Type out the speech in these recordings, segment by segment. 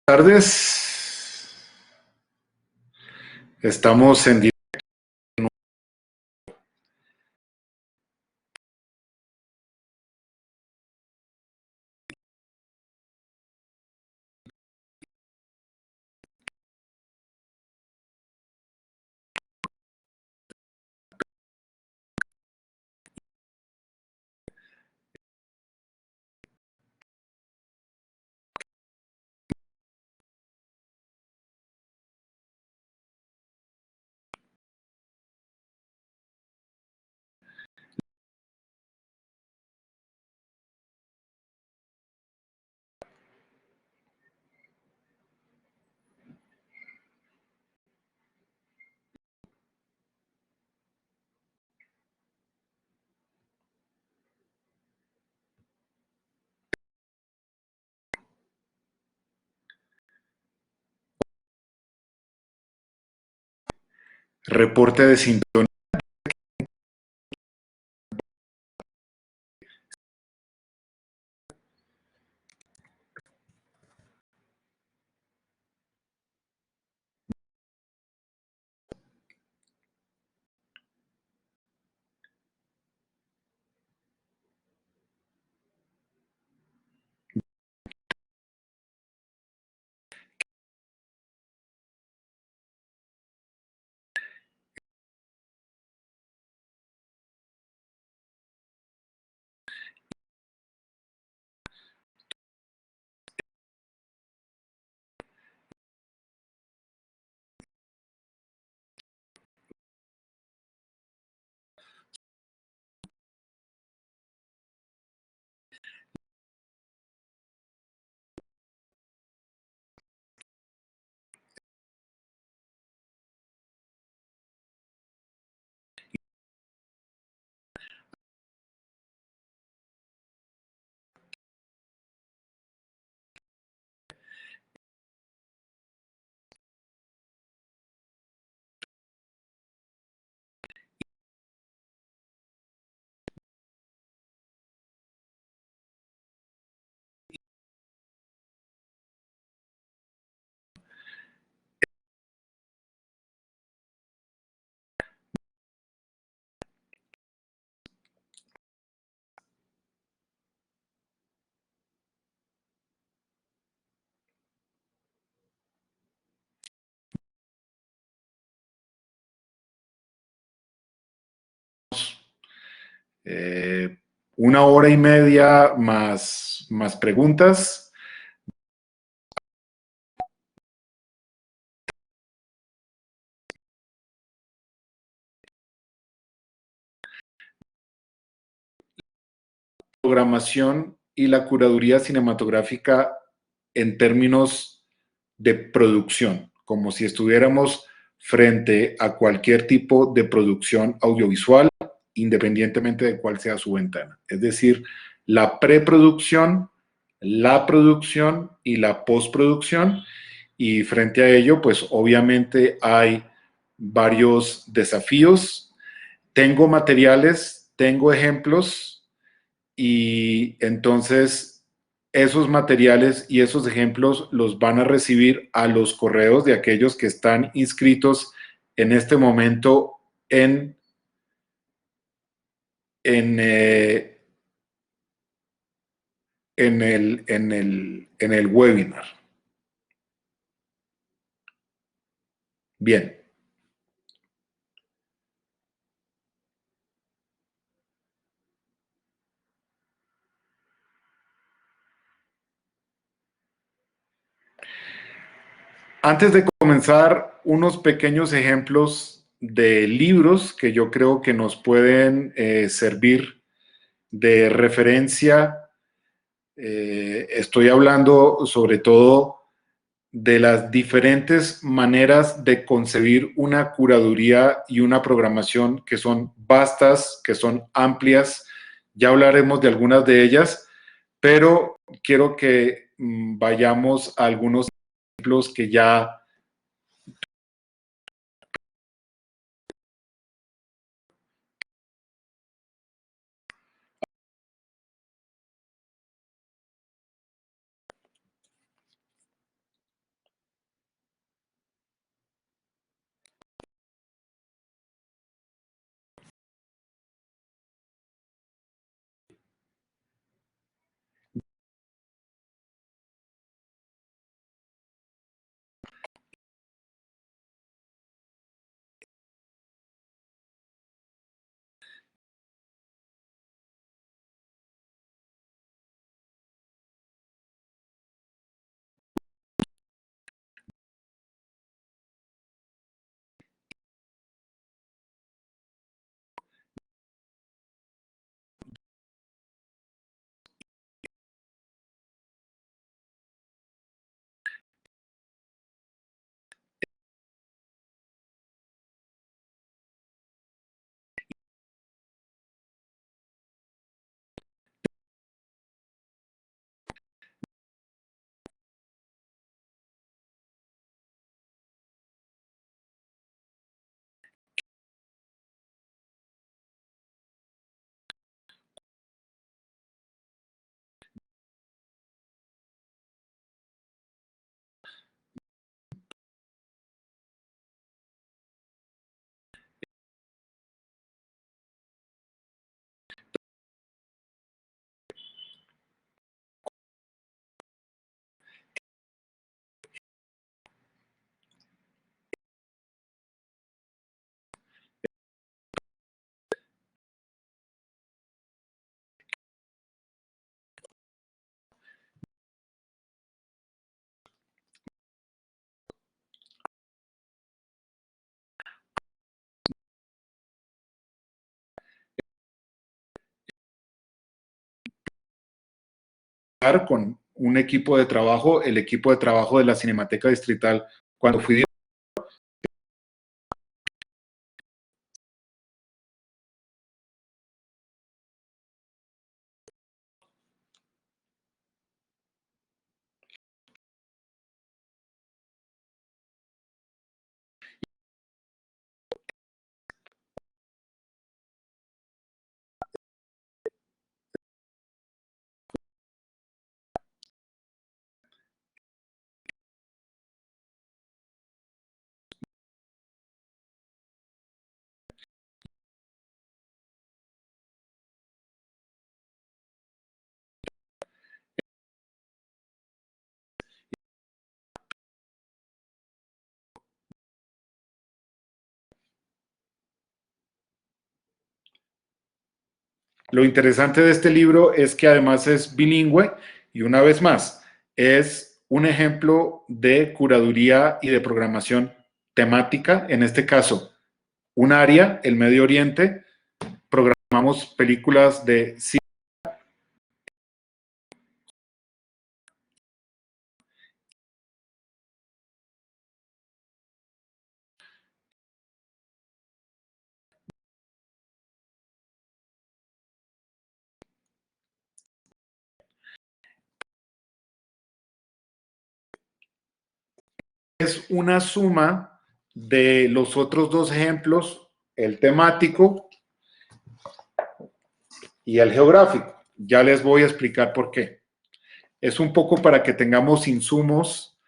Tardes. Estamos en directo. Reporte de sintonía. Eh, una hora y media más preguntas. Programación y la curaduría cinematográfica en términos de producción, como si estuviéramos frente a cualquier tipo de producción audiovisual, independientemente de cuál sea su ventana. Es decir, la preproducción, la producción y la postproducción. Y frente a ello, pues obviamente hay varios desafíos. Tengo materiales, tengo ejemplos y entonces esos materiales y esos ejemplos los van a recibir a los correos de aquellos que están inscritos en este momento en, en, eh, en el webinar. Bien. Antes de comenzar, unos pequeños ejemplos de libros que yo creo que nos pueden servir de referencia. Estoy hablando sobre todo de las diferentes maneras de concebir una curaduría y una programación que son vastas, que son amplias. Ya hablaremos de algunas de ellas, pero quiero que vayamos a algunos ejemplos que ya con un equipo de trabajo, el equipo de trabajo de la Cinemateca Distrital, cuando fui. Lo interesante de este libro es que además es bilingüe y una vez más es un ejemplo de curaduría y de programación temática, en este caso un área, el Medio Oriente, programamos películas de cine. Es una suma de los otros dos ejemplos, el temático y el geográfico. Ya les voy a explicar por qué. Es un poco para que tengamos insumos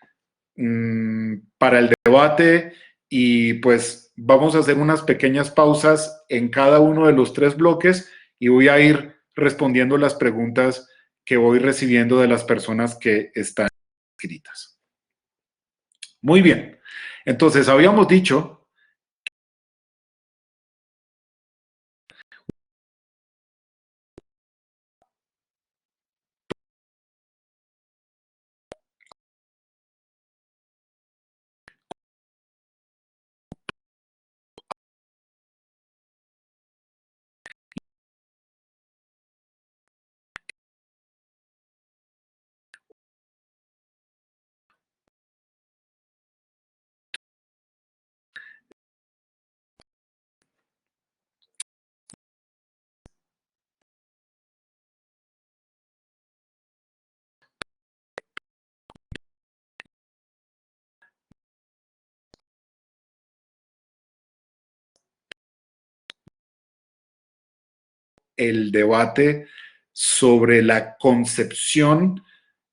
para el debate y pues vamos a hacer unas pequeñas pausas en cada uno de los tres bloques y voy a ir respondiendo las preguntas que voy recibiendo de las personas que están escritas. Muy bien. Entonces, habíamos dicho el debate sobre la concepción,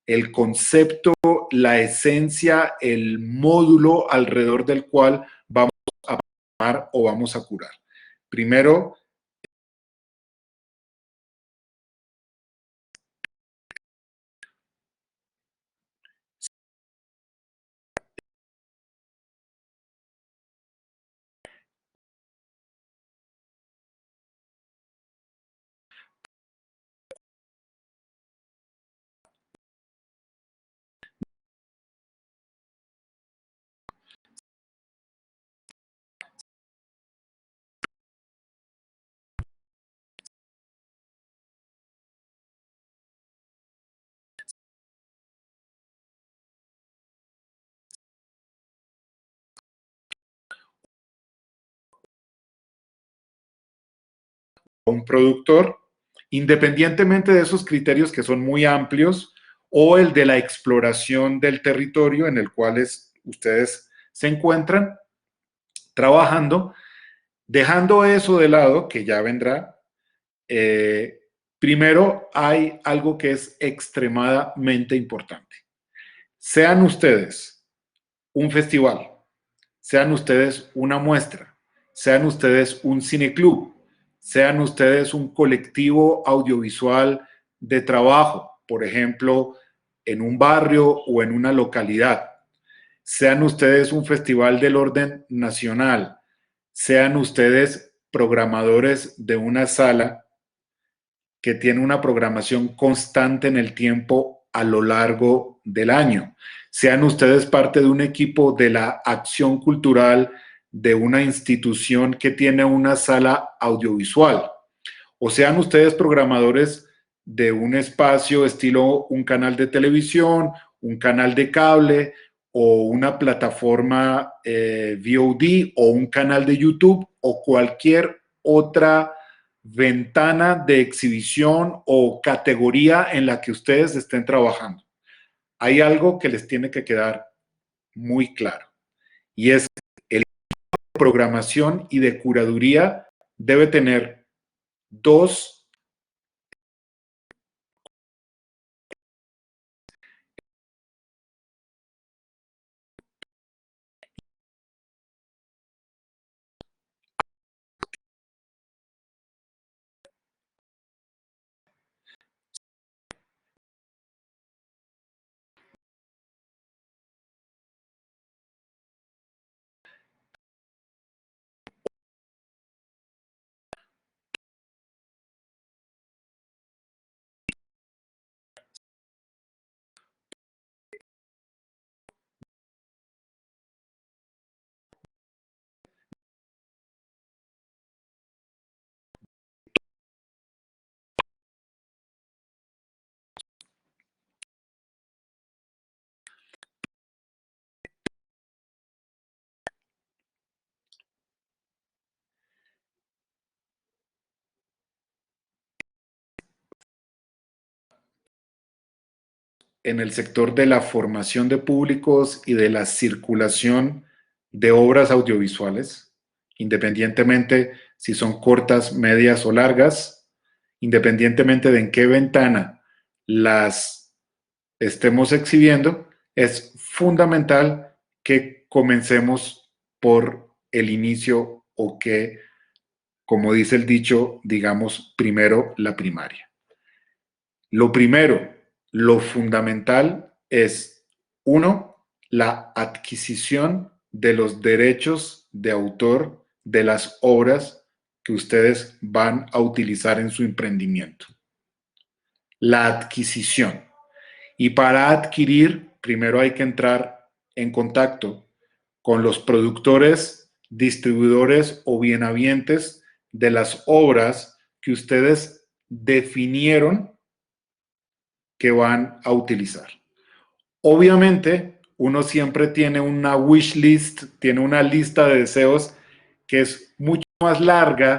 el concepto, la esencia, el módulo alrededor del cual vamos a amar o vamos a curar. Primero, un productor, independientemente de esos criterios que son muy amplios, o el de la exploración del territorio en el cual ustedes se encuentran trabajando, dejando eso de lado, que ya vendrá, primero hay algo que es extremadamente importante. Sean ustedes un festival, sean ustedes una muestra, sean ustedes un cineclub, sean ustedes un colectivo audiovisual de trabajo, por ejemplo, en un barrio o en una localidad, sean ustedes un festival del orden nacional, sean ustedes programadores de una sala que tiene una programación constante en el tiempo a lo largo del año. Sean ustedes parte de un equipo de la acción cultural de una institución que tiene una sala audiovisual. O sean ustedes programadores de un espacio estilo un canal de televisión, un canal de cable o una plataforma VOD o un canal de YouTube o cualquier otra ventana de exhibición o categoría en la que ustedes estén trabajando. Hay algo que les tiene que quedar muy claro y es el de programación y de curaduría debe tener dos. En el sector de la formación de públicos y de la circulación de obras audiovisuales, independientemente si son cortas, medias o largas, independientemente de en qué ventana las estemos exhibiendo, es fundamental que comencemos por el inicio o que, como dice el dicho, digamos primero la primaria. Lo primero, lo fundamental es, uno, la adquisición de los derechos de autor de las obras que ustedes van a utilizar en su emprendimiento. La adquisición. Y para adquirir, primero hay que entrar en contacto con los productores, distribuidores o bienhabientes de las obras que ustedes definieron que van a utilizar. Obviamente, uno siempre tiene una wish list, tiene una lista de deseos que es mucho más larga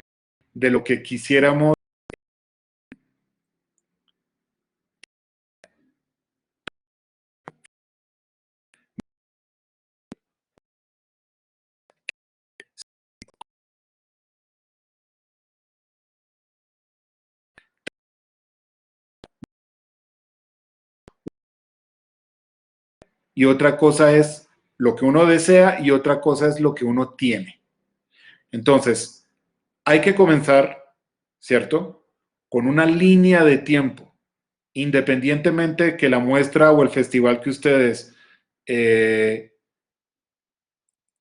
de lo que quisiéramos. Y otra cosa es lo que uno desea y otra cosa es lo que uno tiene. Entonces, hay que comenzar, ¿cierto? Con una línea de tiempo, independientemente que la muestra o el festival que ustedes eh,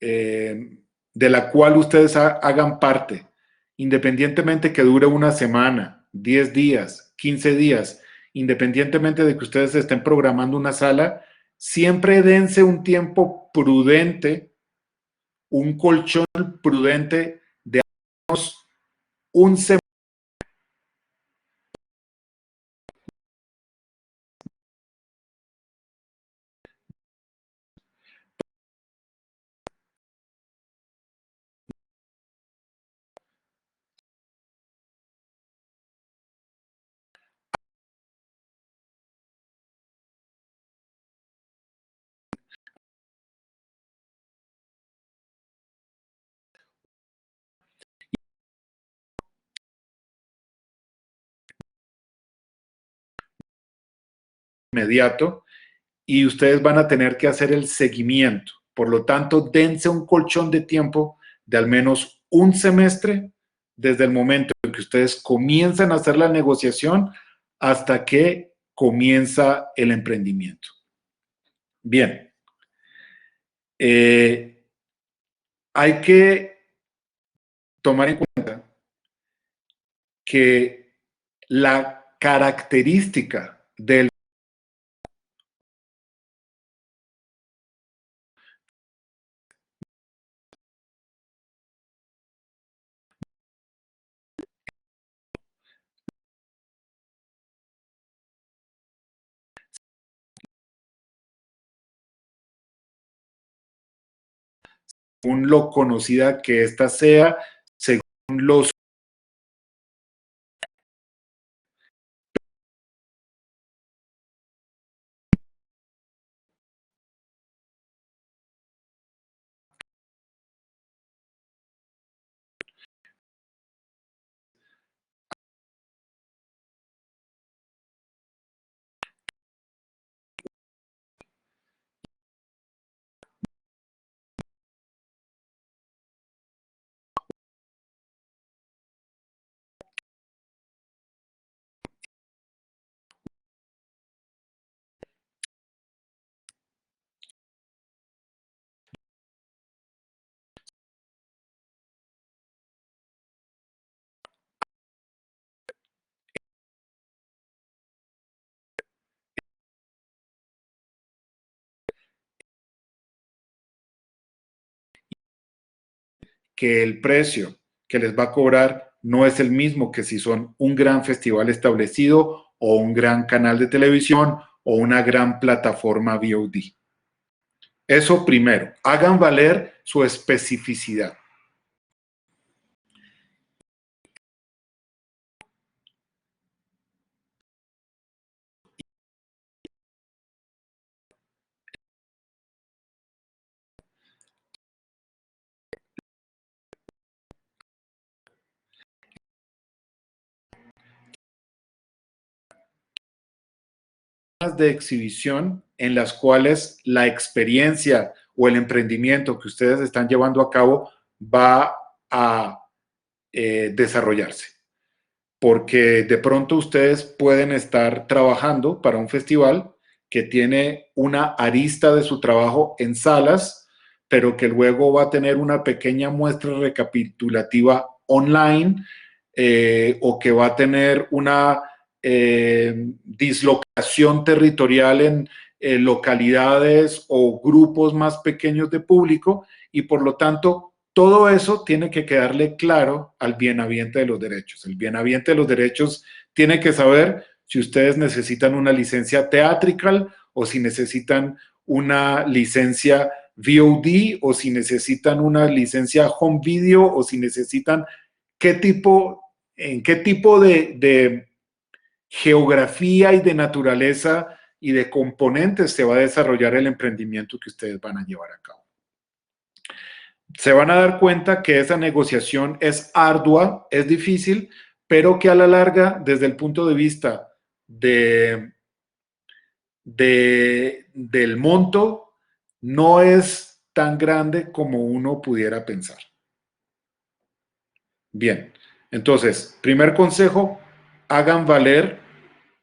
de la cual ustedes hagan parte, independientemente que dure una semana, 10 días, 15 días, independientemente de que ustedes estén programando una sala, siempre dense un tiempo prudente, un colchón prudente de un semestre inmediato y ustedes van a tener que hacer el seguimiento. Por lo tanto, dense un colchón de tiempo de al menos un semestre desde el momento en que ustedes comienzan a hacer la negociación hasta que comienza el emprendimiento. Bien, eh, hay que tomar en cuenta que la característica del según lo conocida que ésta sea, según los que el precio que les va a cobrar no es el mismo que si son un gran festival establecido o un gran canal de televisión o una gran plataforma VOD. Eso primero, hagan valer su especificidad. De exhibición en las cuales la experiencia o el emprendimiento que ustedes están llevando a cabo va a desarrollarse. Porque de pronto ustedes pueden estar trabajando para un festival que tiene una arista de su trabajo en salas, pero que luego va a tener una pequeña muestra recapitulativa online, o que va a tener una dislocación territorial en localidades o grupos más pequeños de público, y por lo tanto todo eso tiene que quedarle claro al bien habiente de los derechos. El bien habiente de los derechos tiene que saber si ustedes necesitan una licencia theatrical o si necesitan una licencia VOD o si necesitan una licencia home video o si necesitan en qué tipo de geografía y de naturaleza y de componentes se va a desarrollar el emprendimiento que ustedes van a llevar a cabo. Se van a dar cuenta que esa negociación es ardua, es difícil, pero que a la larga, desde el punto de vista del monto, no es tan grande como uno pudiera pensar. Bien, entonces, primer consejo, hagan valer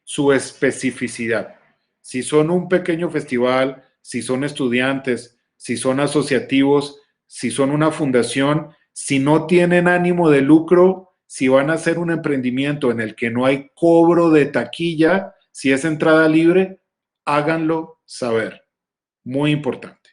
su especificidad. Si son un pequeño festival, si son estudiantes, si son asociativos, si son una fundación, si no tienen ánimo de lucro, si van a hacer un emprendimiento en el que no hay cobro de taquilla, si es entrada libre, háganlo saber. Muy importante.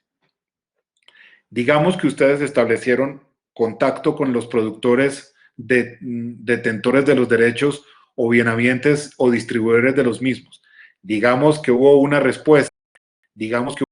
Digamos que ustedes establecieron contacto con los productores detentores de los derechos o bienhabientes o distribuidores de los mismos. Digamos que hubo una respuesta, digamos que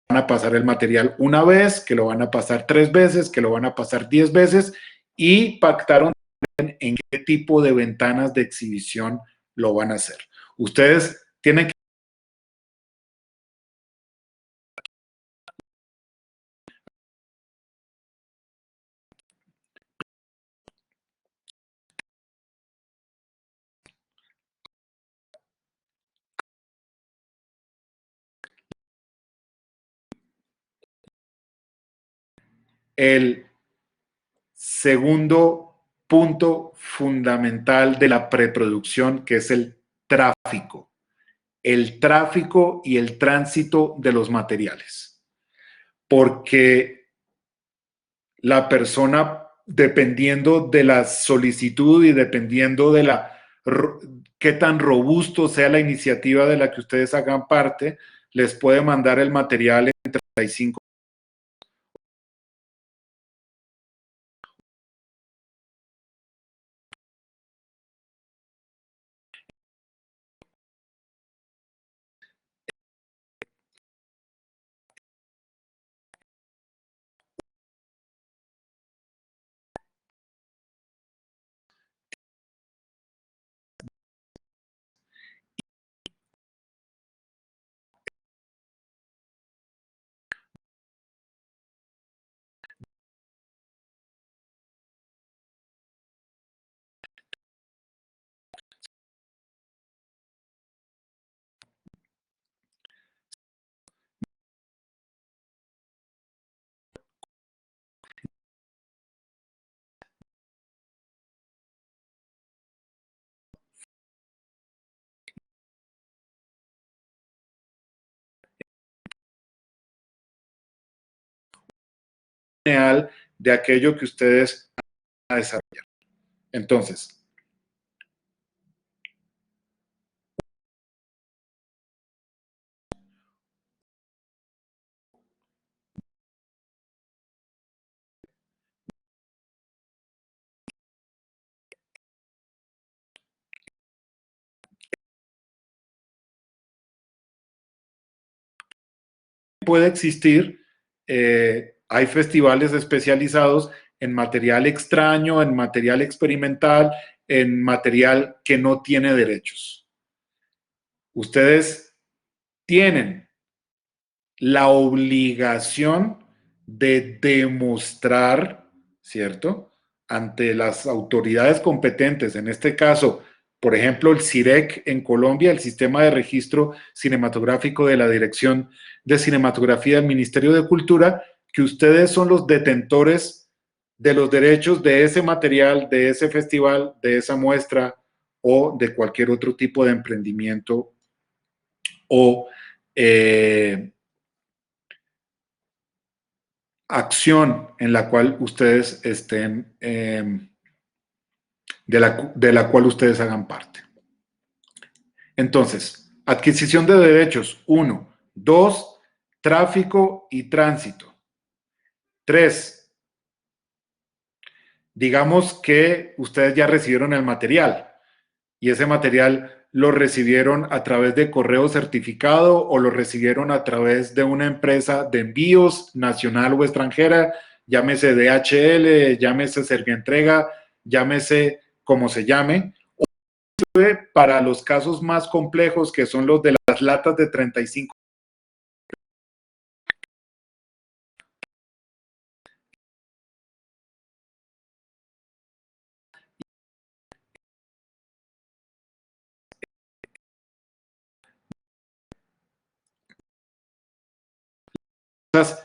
van a pasar el material una vez, que lo van a pasar 3 veces, que lo van a pasar 10 veces, y pactaron en qué tipo de ventanas de exhibición lo van a hacer. Ustedes tienen que el segundo punto fundamental de la preproducción, que es el tráfico. El tráfico y el tránsito de los materiales. Porque la persona, dependiendo de la solicitud y dependiendo de la qué tan robusto sea la iniciativa de la que ustedes hagan parte, les puede mandar el material en 35 de aquello que ustedes van a desarrollar. Entonces, puede existir, hay festivales especializados en material extraño, en material experimental, en material que no tiene derechos. Ustedes tienen la obligación de demostrar, ¿cierto? Ante las autoridades competentes, en este caso, por ejemplo, el CIREC en Colombia, el Sistema de Registro Cinematográfico de la Dirección de Cinematografía del Ministerio de Cultura, que ustedes son los detentores de los derechos de ese material, de ese festival, de esa muestra o de cualquier otro tipo de emprendimiento o acción en la cual ustedes estén, de la cual ustedes hagan parte. Entonces, adquisición de derechos, 1. 2, tráfico y tránsito. 3, digamos que ustedes ya recibieron el material y ese material lo recibieron a través de correo certificado o lo recibieron a través de una empresa de envíos nacional o extranjera, llámese DHL, llámese Servientrega, llámese como se llame. Para los casos más complejos, que son los de las latas de 35,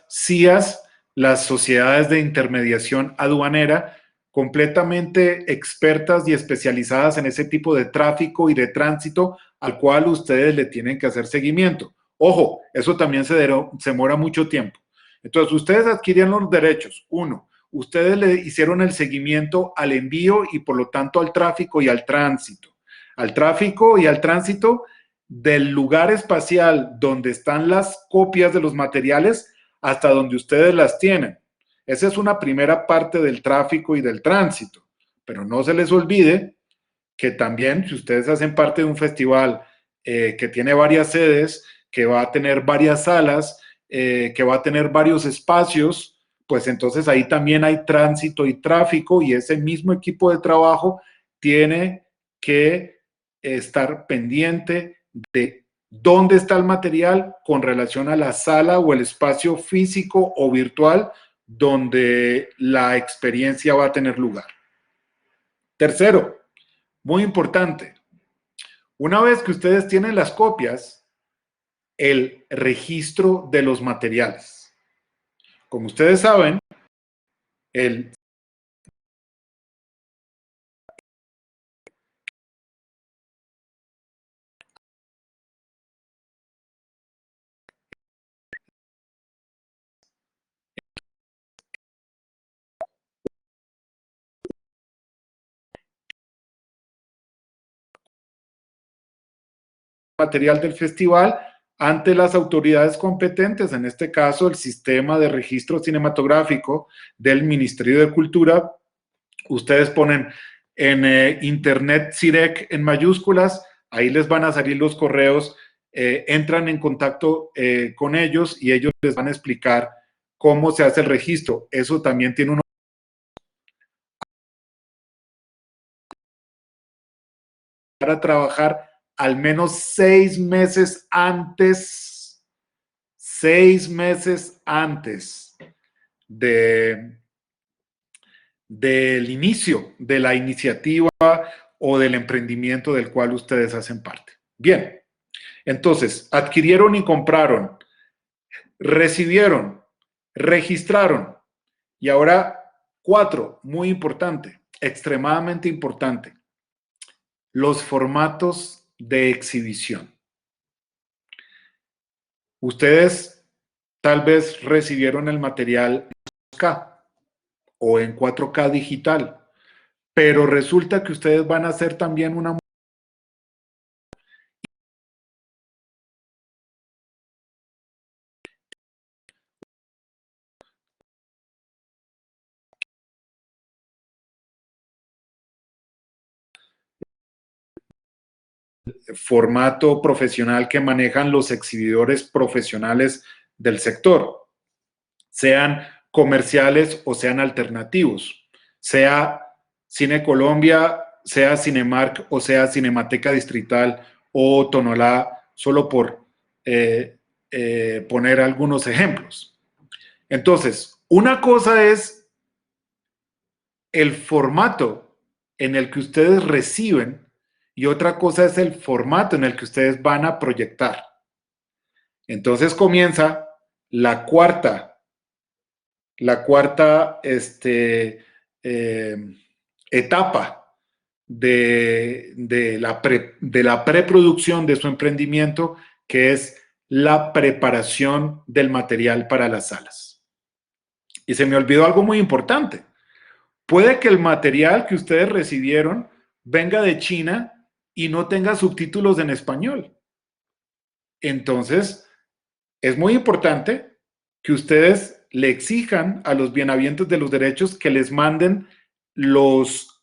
CIAs, las sociedades de intermediación aduanera, completamente expertas y especializadas en ese tipo de tráfico y de tránsito al cual ustedes le tienen que hacer seguimiento. Ojo, eso también se demora mucho tiempo. Entonces, ustedes adquirían los derechos. 1, ustedes le hicieron el seguimiento al envío y por lo tanto al tráfico y al tránsito. Al tráfico y al tránsito del lugar espacial donde están las copias de los materiales hasta donde ustedes las tienen. Esa es una primera parte del tráfico y del tránsito. Pero no se les olvide que también, si ustedes hacen parte de un festival que tiene varias sedes, que va a tener varias salas, que va a tener varios espacios, pues entonces ahí también hay tránsito y tráfico y ese mismo equipo de trabajo tiene que estar pendiente de dónde está el material con relación a la sala o el espacio físico o virtual donde la experiencia va a tener lugar. Tercero, muy importante, una vez que ustedes tienen las copias, el registro de los materiales. Como ustedes saben, el material del festival ante las autoridades competentes, en este caso el Sistema de Registro Cinematográfico del Ministerio de Cultura. Ustedes ponen en internet CIREC en mayúsculas, ahí les van a salir los correos, entran en contacto con ellos y ellos les van a explicar cómo se hace el registro. Eso también tiene para trabajar al menos 6 meses antes, 6 meses antes del inicio de la iniciativa o del emprendimiento del cual ustedes hacen parte. Bien, entonces, adquirieron y compraron, recibieron, registraron, y ahora 4, muy importante, extremadamente importante, los formatos de exhibición. Ustedes tal vez recibieron el material en 2K o en 4K digital, pero resulta que ustedes van a hacer también una formato profesional que manejan los exhibidores profesionales del sector, sean comerciales o sean alternativos, sea Cine Colombia, sea Cinemark o sea Cinemateca Distrital o Tonolá, solo por poner algunos ejemplos. Entonces, una cosa es el formato en el que ustedes reciben y otra cosa es el formato en el que ustedes van a proyectar. Entonces comienza la cuarta etapa de la preproducción de su emprendimiento, que es la preparación del material para las salas. Y se me olvidó algo muy importante. Puede que el material que ustedes recibieron venga de China y no tenga subtítulos en español. Entonces, es muy importante que ustedes le exijan a los bienhabientes de los derechos que les manden los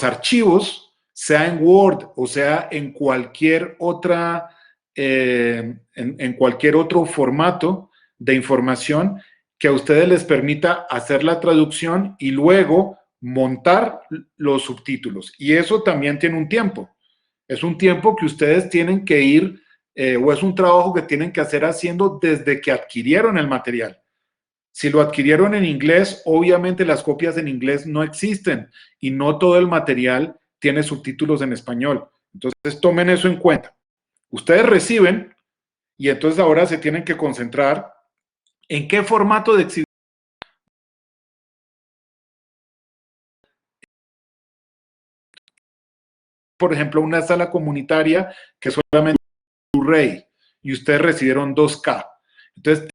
archivos, sea en Word o sea en cualquier otra, en cualquier otro formato de información que a ustedes les permita hacer la traducción y luego montar los subtítulos. Y eso también tiene un tiempo. Es un tiempo que ustedes tienen que ir, o es un trabajo que tienen que hacer haciendo desde que adquirieron el material. Si lo adquirieron en inglés, obviamente las copias en inglés no existen y no todo el material tiene subtítulos en español. Entonces, tomen eso en cuenta. Ustedes reciben y entonces ahora se tienen que concentrar en qué formato de exhibición. Por ejemplo, una sala comunitaria que solamente es Blu-ray y ustedes recibieron 2K. Entonces,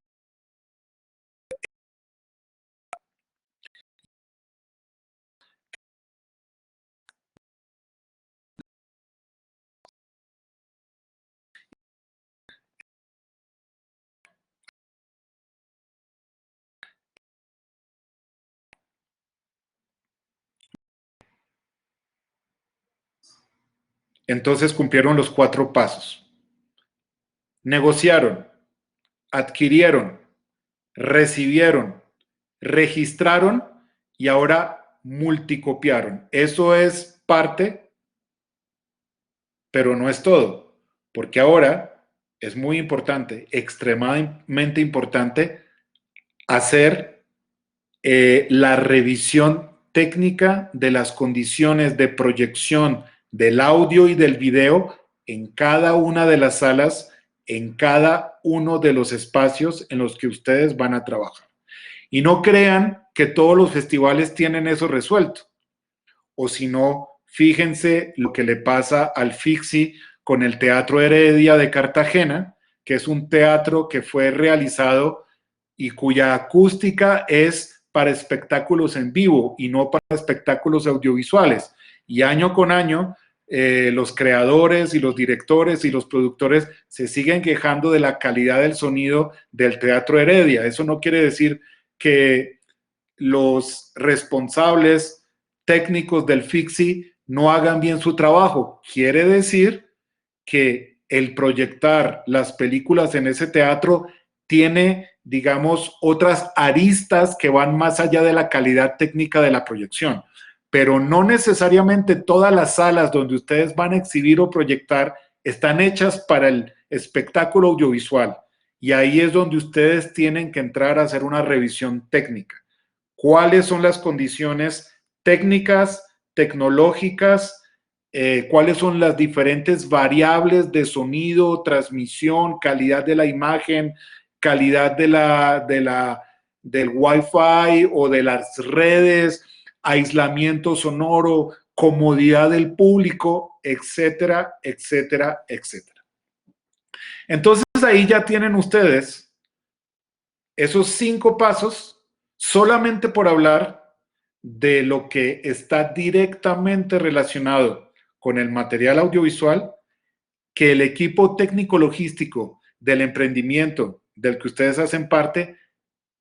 entonces cumplieron los 4 pasos. Negociaron, adquirieron, recibieron, registraron y ahora multicopiaron. Eso es parte, pero no es todo, porque ahora es muy importante, extremadamente importante, hacer la revisión técnica de las condiciones de proyección del audio y del video en cada una de las salas, en cada uno de los espacios en los que ustedes van a trabajar. Y no crean que todos los festivales tienen eso resuelto. O si no, fíjense lo que le pasa al FIXI con el Teatro Heredia de Cartagena, que es un teatro que fue realizado y cuya acústica es para espectáculos en vivo y no para espectáculos audiovisuales. Y año con año los creadores y los directores y los productores se siguen quejando de la calidad del sonido del Teatro Heredia. Eso no quiere decir que los responsables técnicos del FIXI no hagan bien su trabajo. Quiere decir que el proyectar las películas en ese teatro tiene, digamos, otras aristas que van más allá de la calidad técnica de la proyección. Pero no necesariamente todas las salas donde ustedes van a exhibir o proyectar están hechas para el espectáculo audiovisual. Y ahí es donde ustedes tienen que entrar a hacer una revisión técnica. ¿Cuáles son las condiciones técnicas, tecnológicas? ¿Cuáles son las diferentes variables de sonido, transmisión, calidad de la imagen, calidad del Wi-Fi o de las redes, aislamiento sonoro, comodidad del público, etcétera, etcétera, etcétera? Entonces ahí ya tienen ustedes esos 5 pasos solamente por hablar de lo que está directamente relacionado con el material audiovisual que el equipo técnico logístico del emprendimiento del que ustedes hacen parte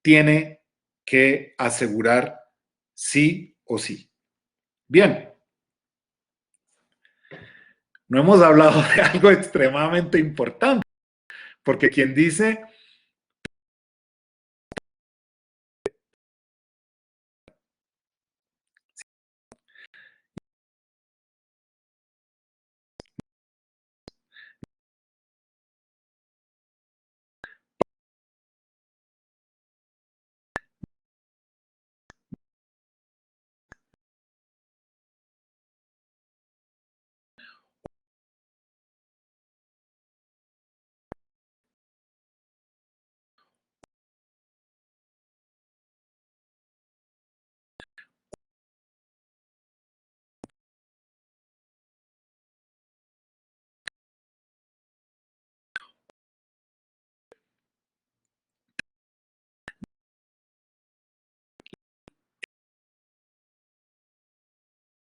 tiene que asegurar sí o sí. Bien, no hemos hablado de algo extremadamente importante, porque quien dice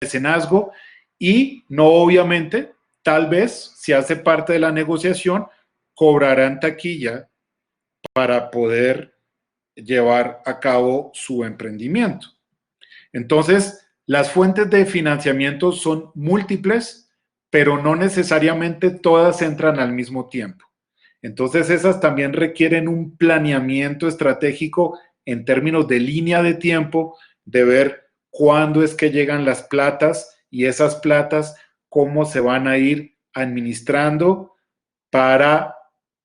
mecenazgo y no obviamente, tal vez, si hace parte de la negociación, cobrarán taquilla para poder llevar a cabo su emprendimiento. Entonces, las fuentes de financiamiento son múltiples, pero no necesariamente todas entran al mismo tiempo. Entonces, esas también requieren un planeamiento estratégico en términos de línea de tiempo, de ver cuándo es que llegan las platas y esas platas, cómo se van a ir administrando para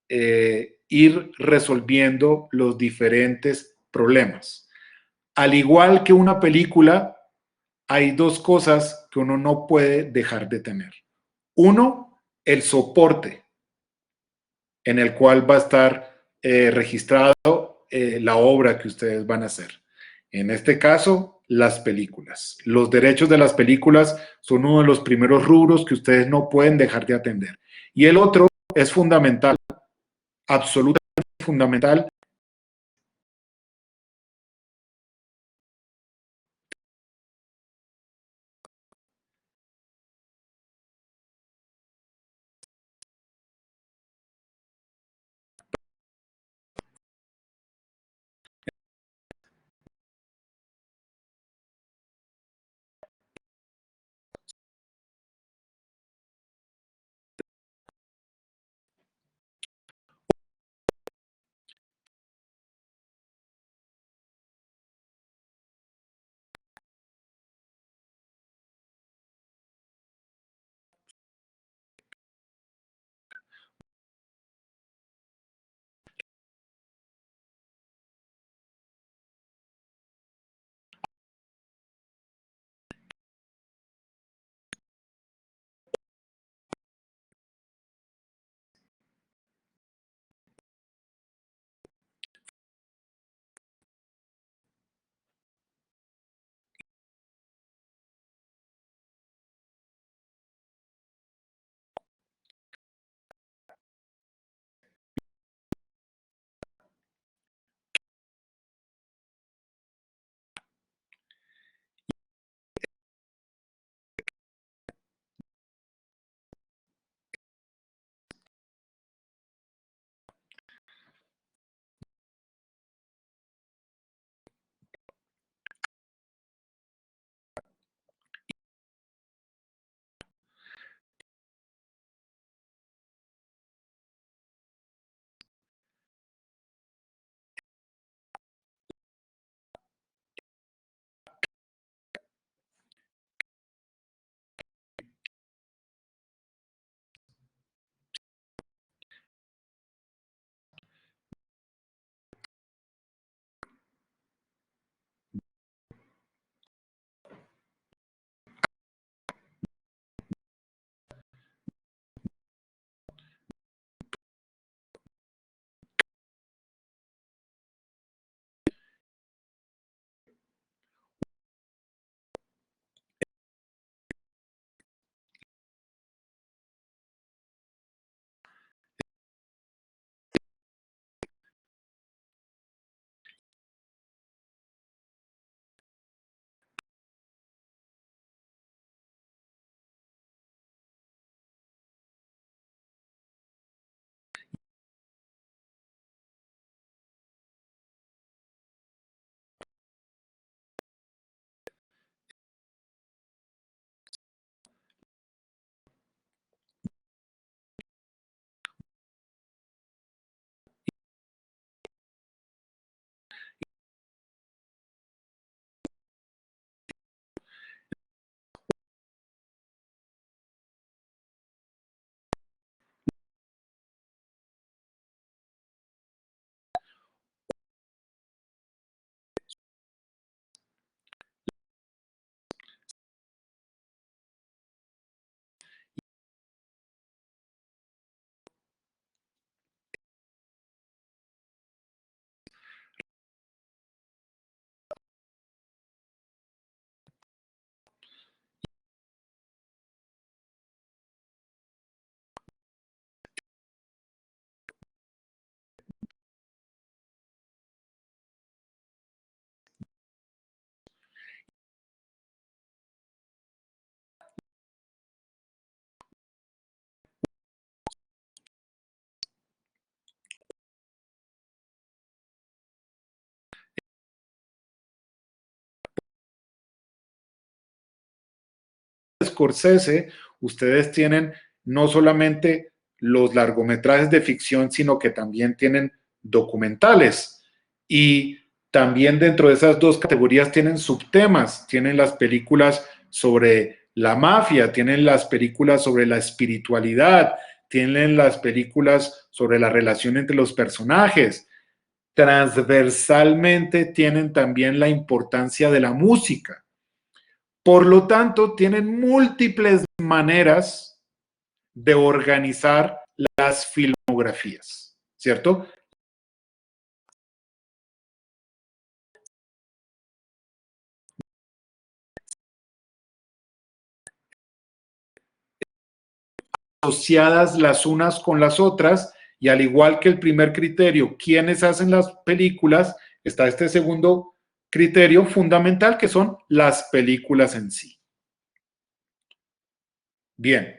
ir resolviendo los diferentes problemas. Al igual que una película, hay 2 cosas que uno no puede dejar de tener. Uno, el soporte en el cual va a estar registrado la obra que ustedes van a hacer. En este caso, las películas. Los derechos de las películas son uno de los primeros rubros que ustedes no pueden dejar de atender. Y el otro es fundamental, absolutamente fundamental. Scorsese, ustedes tienen no solamente los largometrajes de ficción, sino que también tienen documentales. Y también dentro de esas dos categorías tienen subtemas, tienen las películas sobre la mafia, tienen las películas sobre la espiritualidad, tienen las películas sobre la relación entre los personajes. Transversalmente tienen también la importancia de la música. Por lo tanto, tienen múltiples maneras de organizar las filmografías, ¿cierto? Asociadas las unas con las otras, y al igual que el primer criterio, ¿quiénes hacen las películas? Está este segundo criterio fundamental, que son las películas en sí. Bien,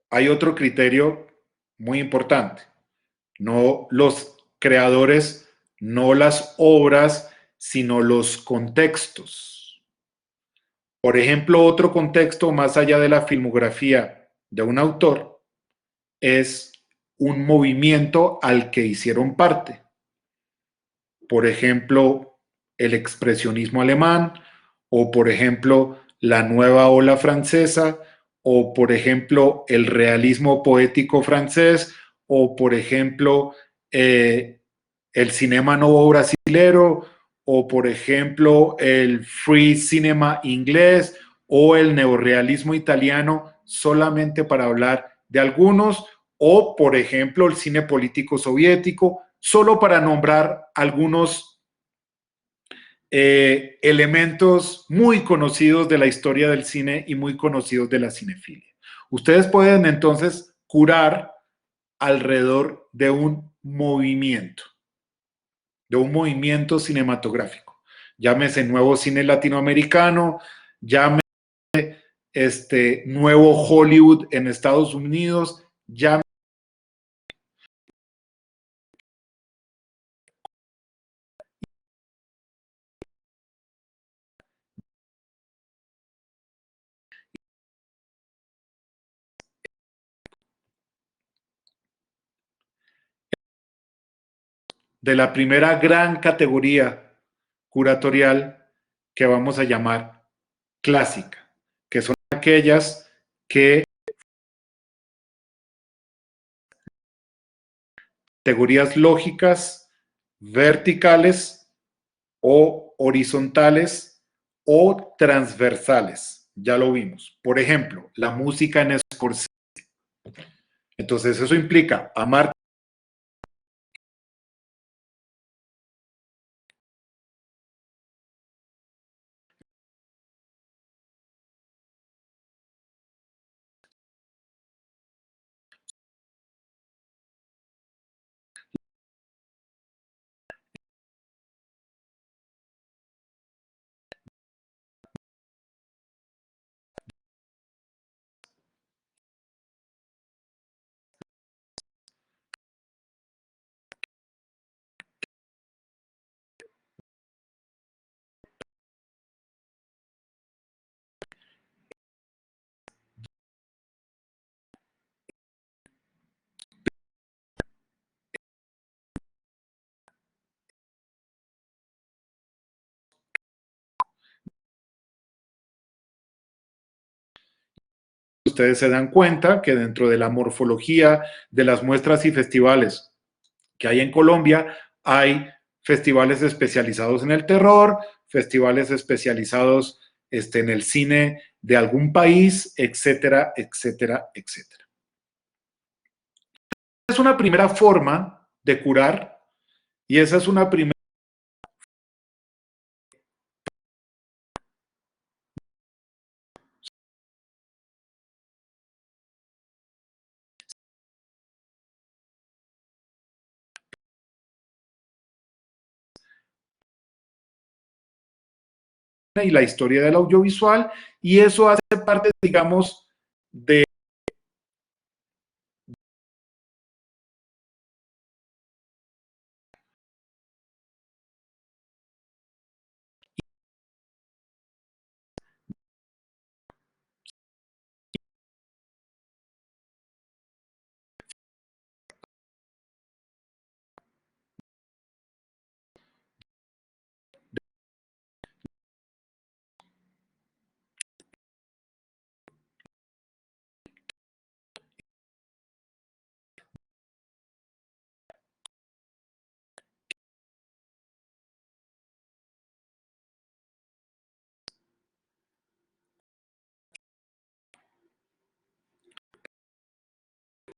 hay otro criterio muy importante. No los creadores, no las obras, sino los contextos. Por ejemplo, otro contexto más allá de la filmografía de un autor es un movimiento al que hicieron parte. Por ejemplo, el expresionismo alemán, o por ejemplo, la nueva ola francesa, o por ejemplo, el realismo poético francés, o por ejemplo, el cinema nuevo brasilero, o por ejemplo, el free cinema inglés, o el neorrealismo italiano, solamente para hablar de algunos, o por ejemplo, el cine político soviético, solo para nombrar algunos elementos muy conocidos de la historia del cine y muy conocidos de la cinefilia. Ustedes pueden entonces curar alrededor de un movimiento cinematográfico. Llámese nuevo cine latinoamericano, llámese nuevo Hollywood en Estados Unidos, llámese de la primera gran categoría curatorial que vamos a llamar clásica, que son aquellas que categorías lógicas, verticales o horizontales o transversales. Ya lo vimos. Por ejemplo, la música en Scorsese. Entonces eso implica amar ustedes se dan cuenta que dentro de la morfología de las muestras y festivales que hay en Colombia, hay festivales especializados en el terror, festivales especializados en el cine de algún país, etcétera, etcétera, etcétera. Es una primera forma de curar y esa es una primera y la historia del audiovisual, y eso hace parte, digamos, de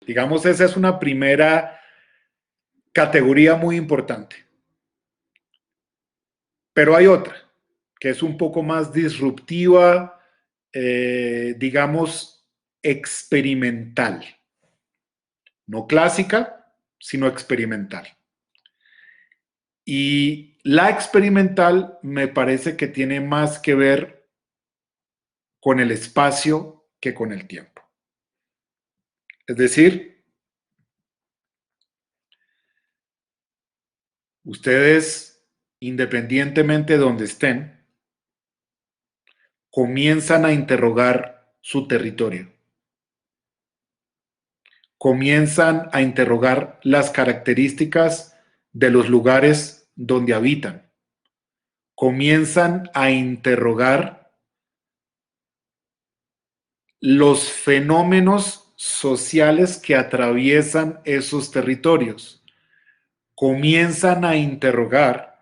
Digamos, esa es una primera categoría muy importante. Pero hay otra, que es un poco más disruptiva, digamos, experimental. No clásica, sino experimental. Y la experimental me parece que tiene más que ver con el espacio que con el tiempo. Es decir, ustedes, independientemente de donde estén, comienzan a interrogar su territorio. Comienzan a interrogar las características de los lugares donde habitan. Comienzan a interrogar los fenómenos sociales que atraviesan esos territorios. Comienzan a interrogar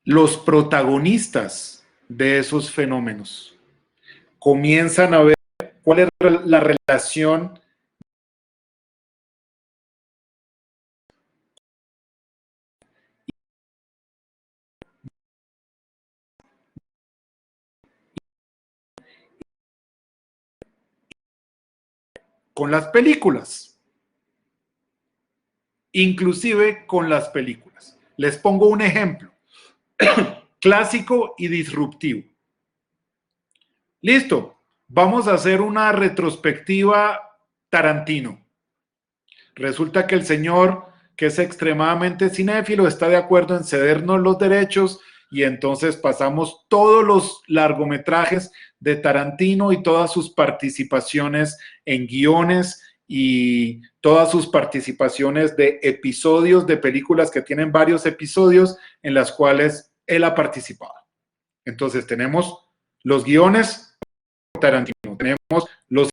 los protagonistas de esos fenómenos. Comienzan a ver cuál es la relación con las películas, inclusive con las películas. Les pongo un ejemplo clásico y disruptivo. Listo, vamos a hacer una retrospectiva Tarantino. Resulta que el señor, que es extremadamente cinéfilo, está de acuerdo en cedernos los derechos y entonces pasamos todos los largometrajes de Tarantino y todas sus participaciones en guiones y todas sus participaciones de episodios de películas que tienen varios episodios en las cuales él ha participado. Entonces tenemos los guiones de Tarantino, tenemos los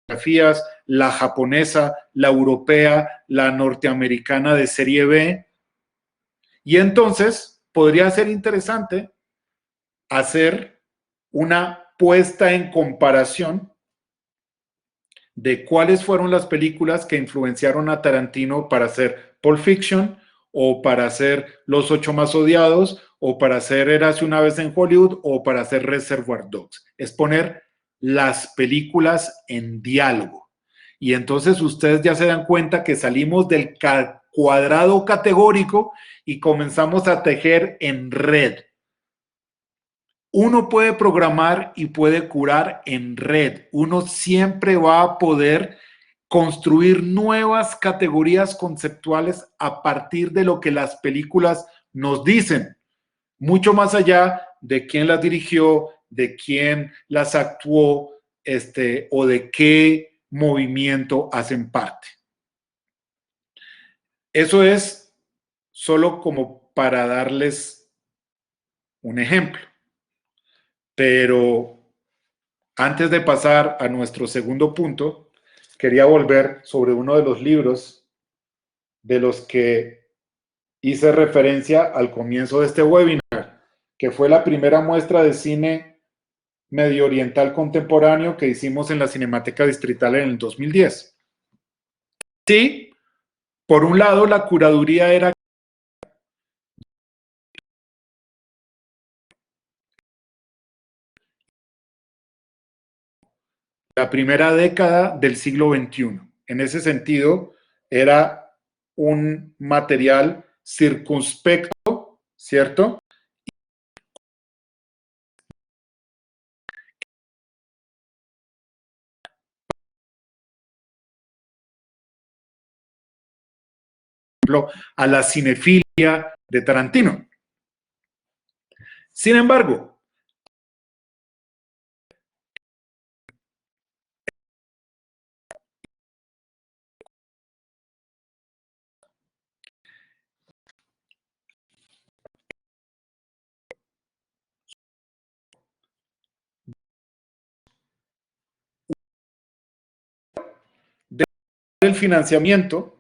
fotografías, la japonesa, la europea, la norteamericana de serie B. Y entonces podría ser interesante hacer una puesta en comparación de cuáles fueron las películas que influenciaron a Tarantino para hacer Pulp Fiction, o para hacer Los Ocho Más Odiados, o para hacer Érase una vez en Hollywood, o para hacer Reservoir Dogs. Es poner las películas en diálogo. Y entonces ustedes ya se dan cuenta que salimos del cuadrado categórico y comenzamos a tejer en red. Uno puede programar y puede curar en red. Uno siempre va a poder construir nuevas categorías conceptuales a partir de lo que las películas nos dicen, mucho más allá de quién las dirigió, de quién las actuó, o de qué movimiento hacen parte. Eso es solo como para darles un ejemplo. Pero antes de pasar a nuestro segundo punto, quería volver sobre uno de los libros de los que hice referencia al comienzo de este webinar, que fue la primera muestra de cine medio oriental contemporáneo que hicimos en la Cinemateca Distrital en el 2010. Sí, por un lado, la curaduría era la primera década del siglo XXI. En ese sentido, era un material circunspecto, ¿cierto? A la cinefilia de Tarantino. Sin embargo, el financiamiento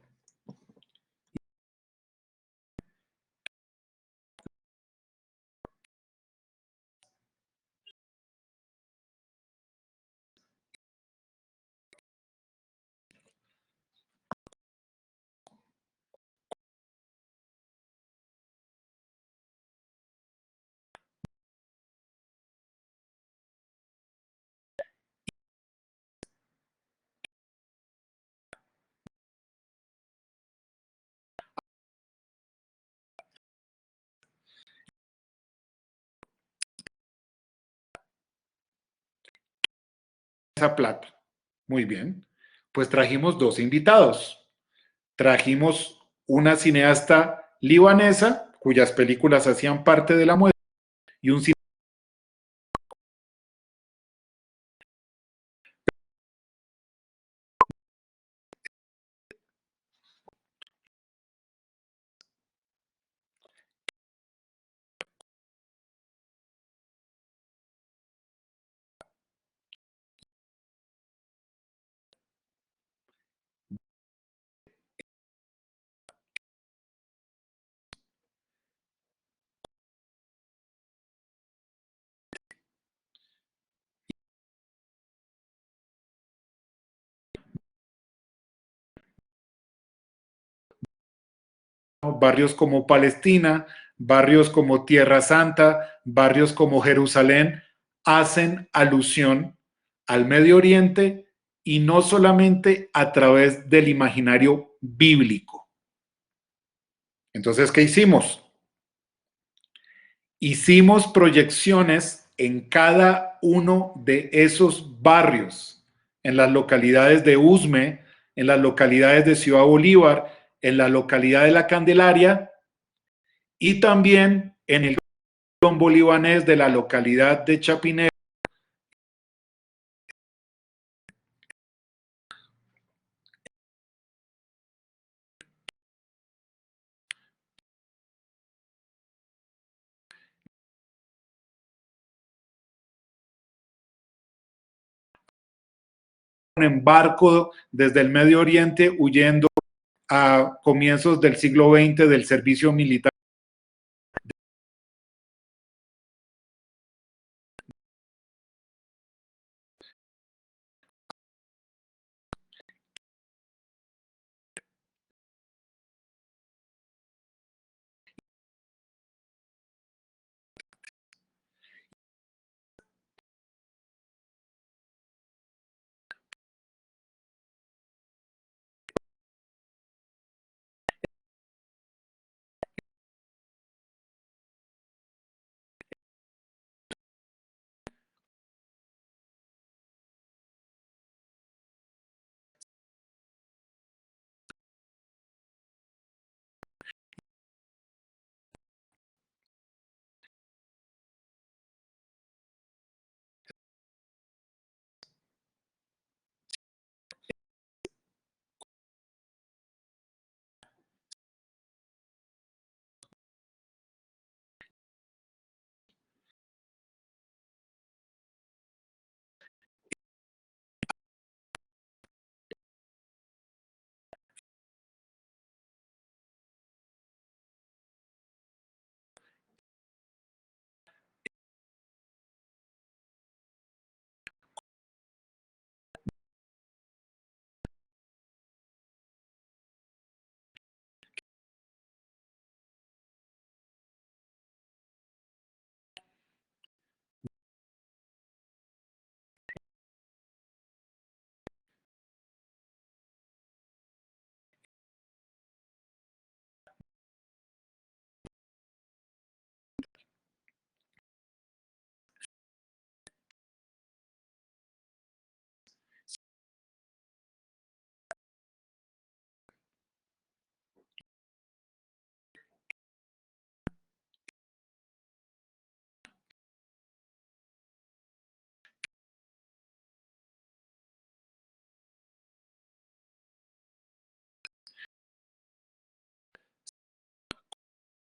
esa plata. Muy bien. Pues trajimos dos invitados. Trajimos una cineasta libanesa, cuyas películas hacían parte de la muestra, y un cineasta barrios como Palestina, barrios como Tierra Santa, barrios como Jerusalén, hacen alusión al Medio Oriente, y no solamente a través del imaginario bíblico. Entonces, ¿qué hicimos? Hicimos proyecciones en cada uno de esos barrios, en las localidades de Usme, en las localidades de Ciudad Bolívar, en la localidad de La Candelaria, y también en el bolivanés de la localidad de Chapinero, en barco desde el Medio Oriente, huyendo a comienzos del siglo XX del servicio militar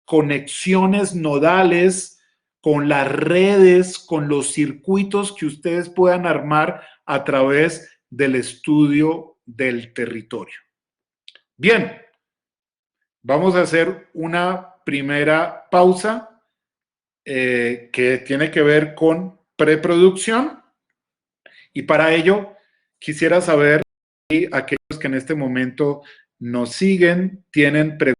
conexiones nodales, con las redes, con los circuitos que ustedes puedan armar a través del estudio del territorio. Bien, vamos a hacer una primera pausa que tiene que ver con preproducción y para ello quisiera saber si aquellos que en este momento nos siguen tienen preguntas.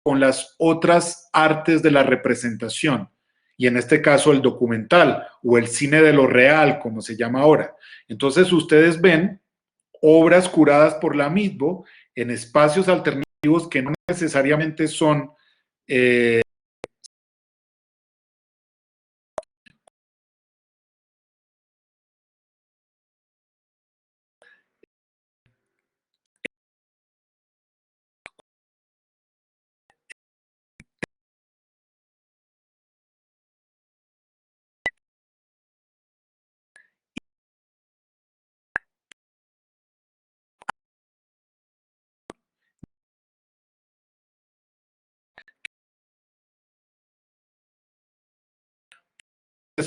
Con las otras artes de la representación, y en este caso el documental o el cine de lo real, como se llama ahora. Entonces ustedes ven obras curadas por la MITBO en espacios alternativos que no necesariamente son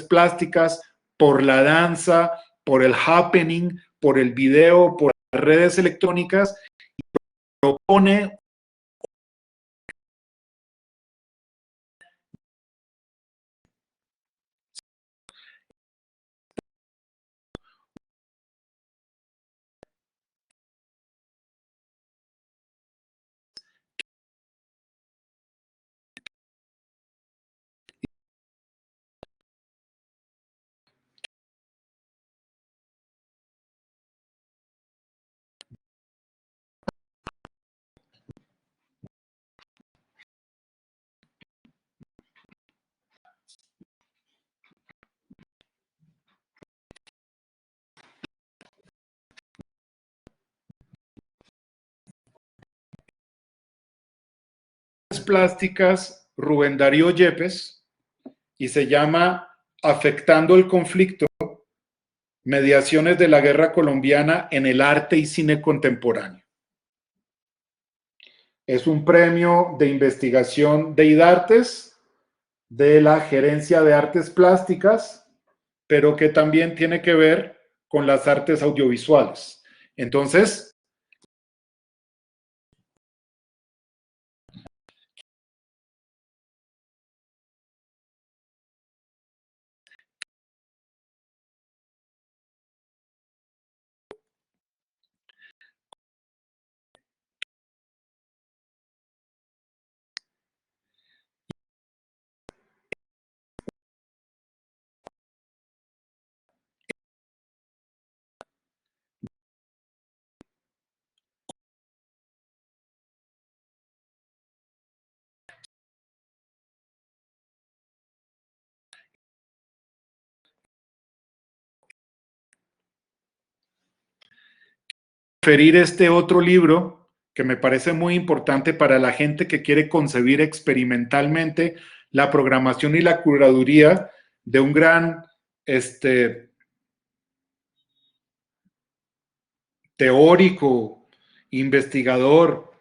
plásticas, por la danza, por el happening, por el video, por las redes electrónicas, propone plásticas Rubén Darío Yepes y se llama Afectando el conflicto, mediaciones de la guerra colombiana en el arte y cine contemporáneo. Es un premio de investigación de IDARTES, de la Gerencia de Artes Plásticas, pero que también tiene que ver con las artes audiovisuales. Entonces, referir este otro libro que me parece muy importante para la gente que quiere concebir experimentalmente la programación y la curaduría de un gran teórico, investigador,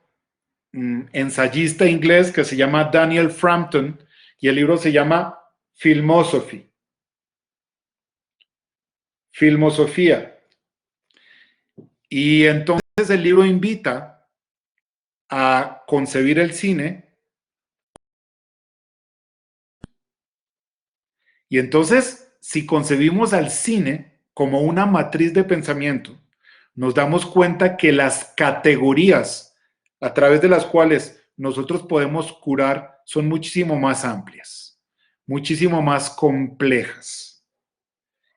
ensayista inglés que se llama Daniel Frampton, y el libro se llama Filmosophy, Filmosofía. Y entonces el libro invita a concebir el cine. Y entonces, si concebimos al cine como una matriz de pensamiento, nos damos cuenta que las categorías a través de las cuales nosotros podemos curar son muchísimo más amplias, muchísimo más complejas.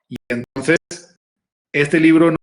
Y entonces, este libro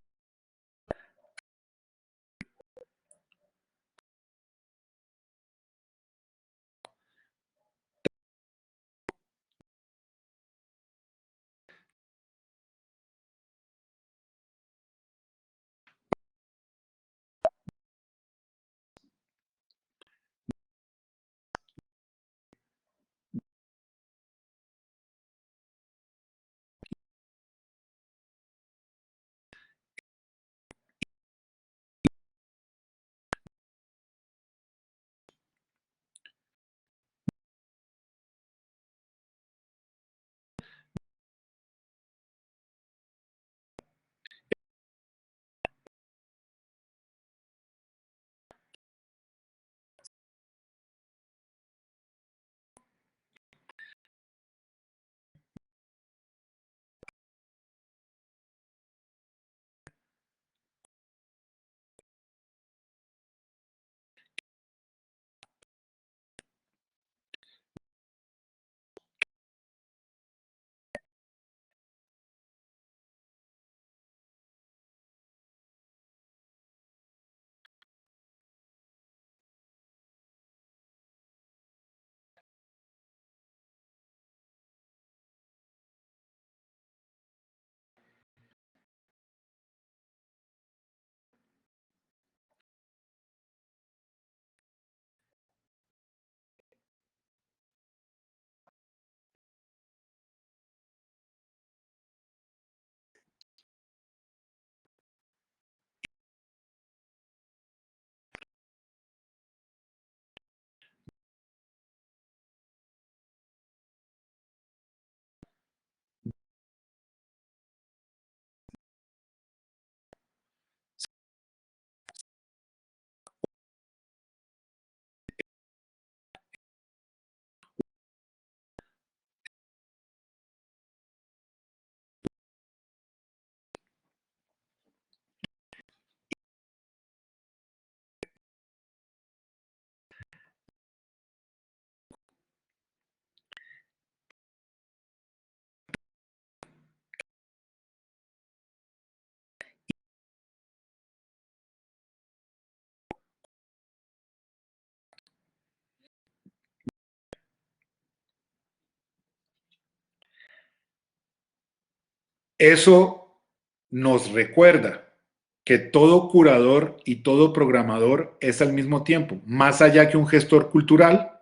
Eso nos recuerda que todo curador y todo programador es al mismo tiempo, más allá que un gestor cultural,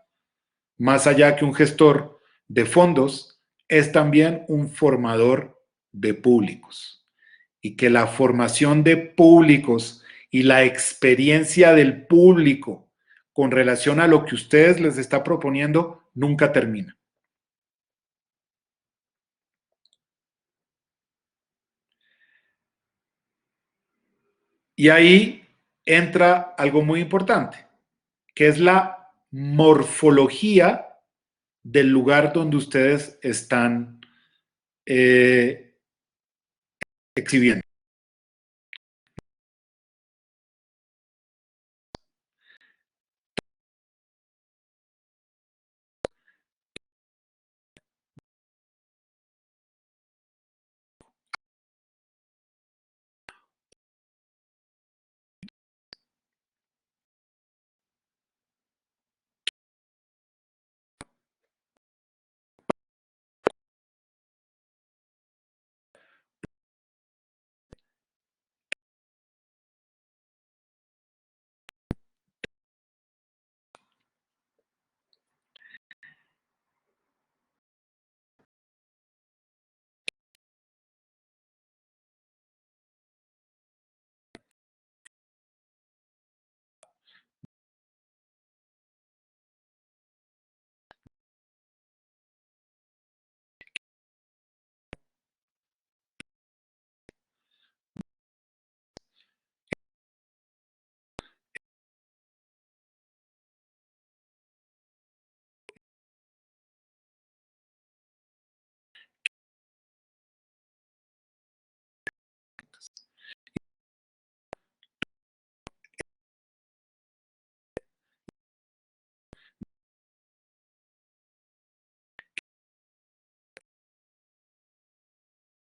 más allá que un gestor de fondos, es también un formador de públicos. Y que la formación de públicos y la experiencia del público con relación a lo que ustedes les está proponiendo nunca termina. Y ahí entra algo muy importante, que es la morfología del lugar donde ustedes están exhibiendo.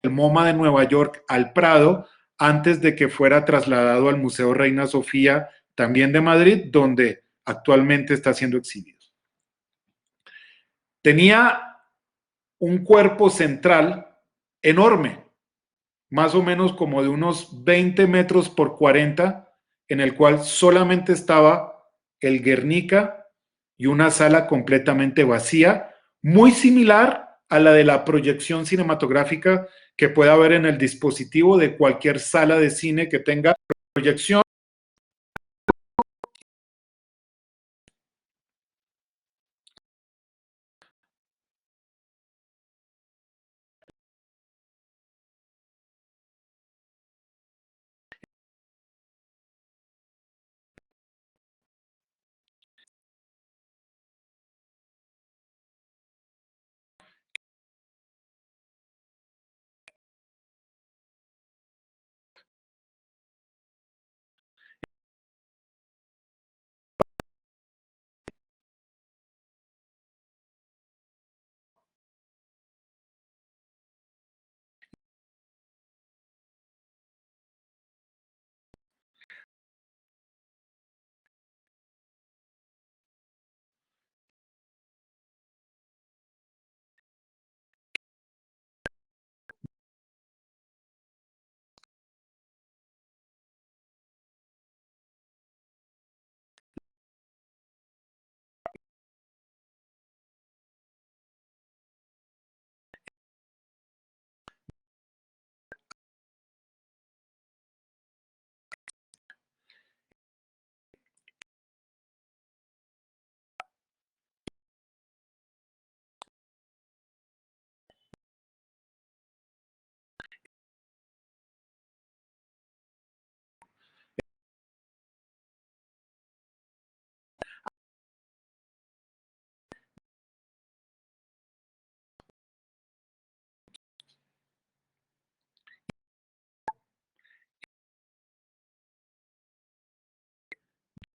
El MoMA de Nueva York al Prado antes de que fuera trasladado al Museo Reina Sofía, también de Madrid, donde actualmente está siendo exhibido. Tenía un cuerpo central enorme, más o menos como de unos 20 metros por 40, en el cual solamente estaba el Guernica y una sala completamente vacía, muy similar a la de la proyección cinematográfica que pueda haber en el dispositivo de cualquier sala de cine que tenga proyección.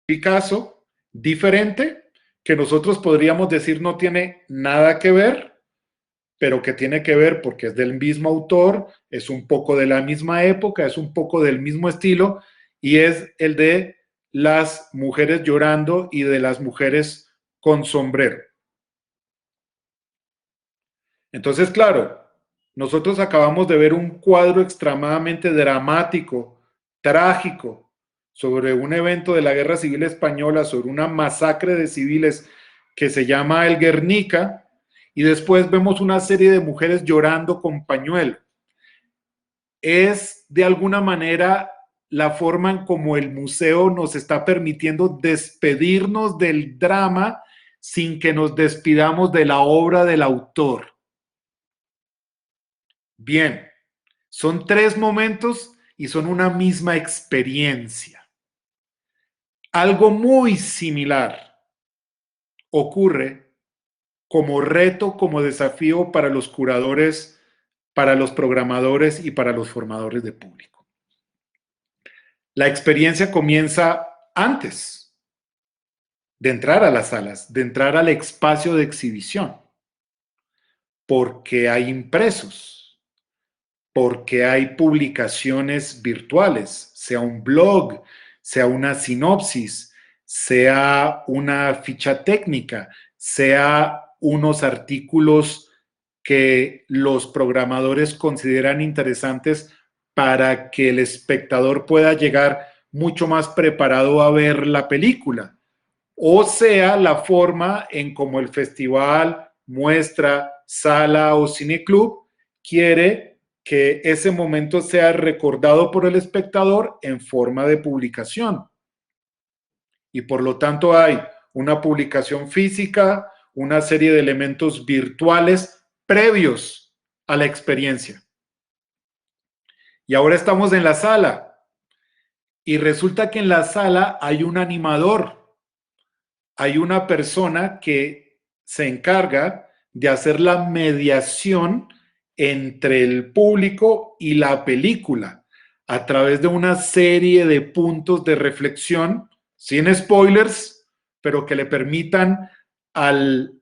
Picasso diferente, que nosotros podríamos decir no tiene nada que ver, pero que tiene que ver porque es del mismo autor, es un poco de la misma época, es un poco del mismo estilo, y es el de las mujeres llorando y de las mujeres con sombrero. Entonces, claro, nosotros acabamos de ver un cuadro extremadamente dramático, trágico, sobre un evento de la Guerra Civil Española, sobre una masacre de civiles que se llama el Guernica, y después vemos una serie de mujeres llorando con pañuelo. Es de alguna manera la forma en como el museo nos está permitiendo despedirnos del drama sin que nos despidamos de la obra del autor. Bien, son tres momentos y son una misma experiencia. Algo muy similar ocurre como reto, como desafío para los curadores, para los programadores y para los formadores de público. La experiencia comienza antes de entrar a las salas, de entrar al espacio de exhibición, porque hay impresos, porque hay publicaciones virtuales, sea un blog, sea una sinopsis, sea una ficha técnica, sea unos artículos que los programadores consideran interesantes para que el espectador pueda llegar mucho más preparado a ver la película, o sea, la forma en como el festival, muestra, sala o cineclub quiere que ese momento sea recordado por el espectador en forma de publicación. Y por lo tanto hay una publicación física, una serie de elementos virtuales previos a la experiencia. Y ahora estamos en la sala. Y resulta que en la sala hay un animador. Hay una persona que se encarga de hacer la mediación entre el público y la película a través de una serie de puntos de reflexión, sin spoilers, pero que le permitan al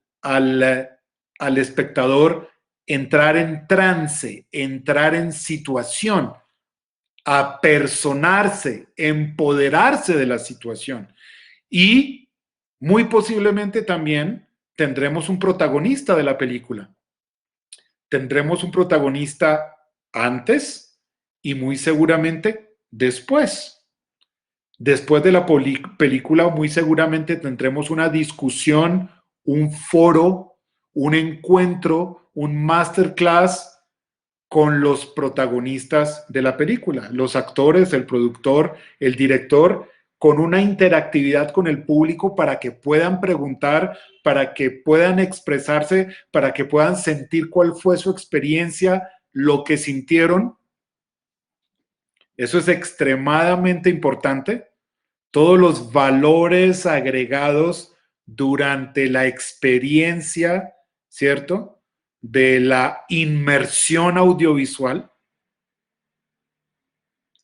espectador entrar en trance, entrar en situación, apersonarse, empoderarse de la situación. Y muy posiblemente también tendremos un protagonista de la película. Tendremos un protagonista antes y muy seguramente después. Después de la película, muy seguramente tendremos una discusión, un foro, un encuentro, un masterclass con los protagonistas de la película, los actores, el productor, el director, con una interactividad con el público para que puedan preguntar, para que puedan expresarse, para que puedan sentir cuál fue su experiencia, lo que sintieron. Eso es extremadamente importante. Todos los valores agregados durante la experiencia, ¿cierto? De la inmersión audiovisual.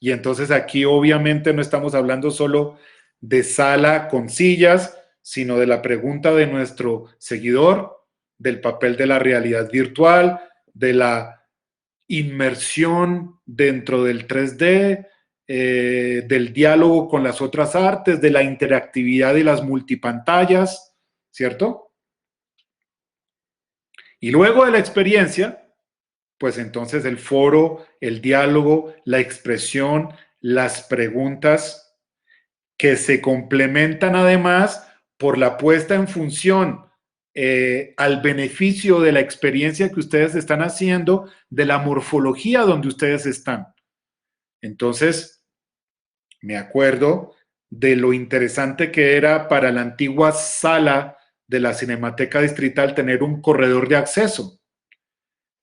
Y entonces aquí obviamente no estamos hablando solo de sala con sillas, sino de la pregunta de nuestro seguidor, del papel de la realidad virtual, de la inmersión dentro del 3D, del diálogo con las otras artes, de la interactividad de las multipantallas, ¿cierto? Y luego de la experiencia, pues entonces el foro, el diálogo, la expresión, las preguntas que se complementan además por la puesta en función al beneficio de la experiencia que ustedes están haciendo, de la morfología donde ustedes están. Entonces, me acuerdo de lo interesante que era para la antigua sala de la Cinemateca Distrital tener un corredor de acceso.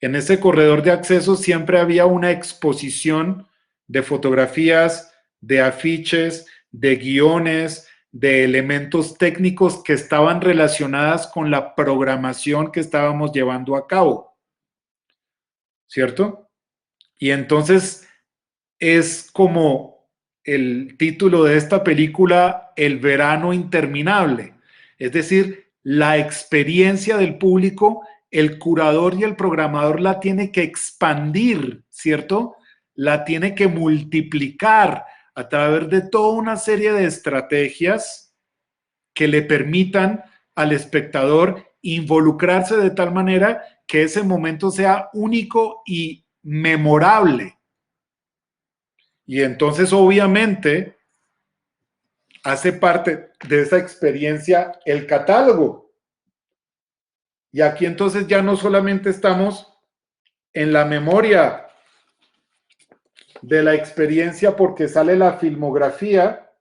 En ese corredor de acceso siempre había una exposición de fotografías, de afiches, de guiones, de elementos técnicos que estaban relacionadas con la programación que estábamos llevando a cabo, ¿cierto? Y entonces es como el título de esta película, El verano interminable, es decir, la experiencia del público, el curador y el programador la tiene que expandir, ¿cierto? La tiene que multiplicar a través de toda una serie de estrategias que le permitan al espectador involucrarse de tal manera que ese momento sea único y memorable. Y entonces, obviamente, hace parte de esa experiencia el catálogo. Y aquí entonces ya no solamente estamos en la memoria de la experiencia porque sale la filmografía,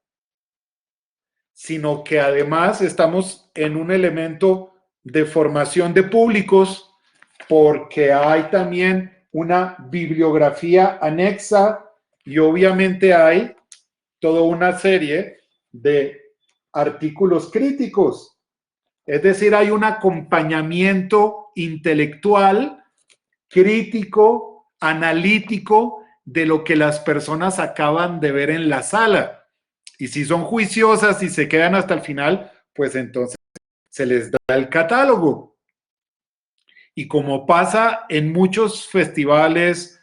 sino que además estamos en un elemento de formación de públicos porque hay también una bibliografía anexa y obviamente hay toda una serie de artículos críticos. Es decir, hay un acompañamiento intelectual, crítico, analítico de lo que las personas acaban de ver en la sala. Y si son juiciosas y se quedan hasta el final, pues entonces se les da el catálogo. Y como pasa en muchos festivales,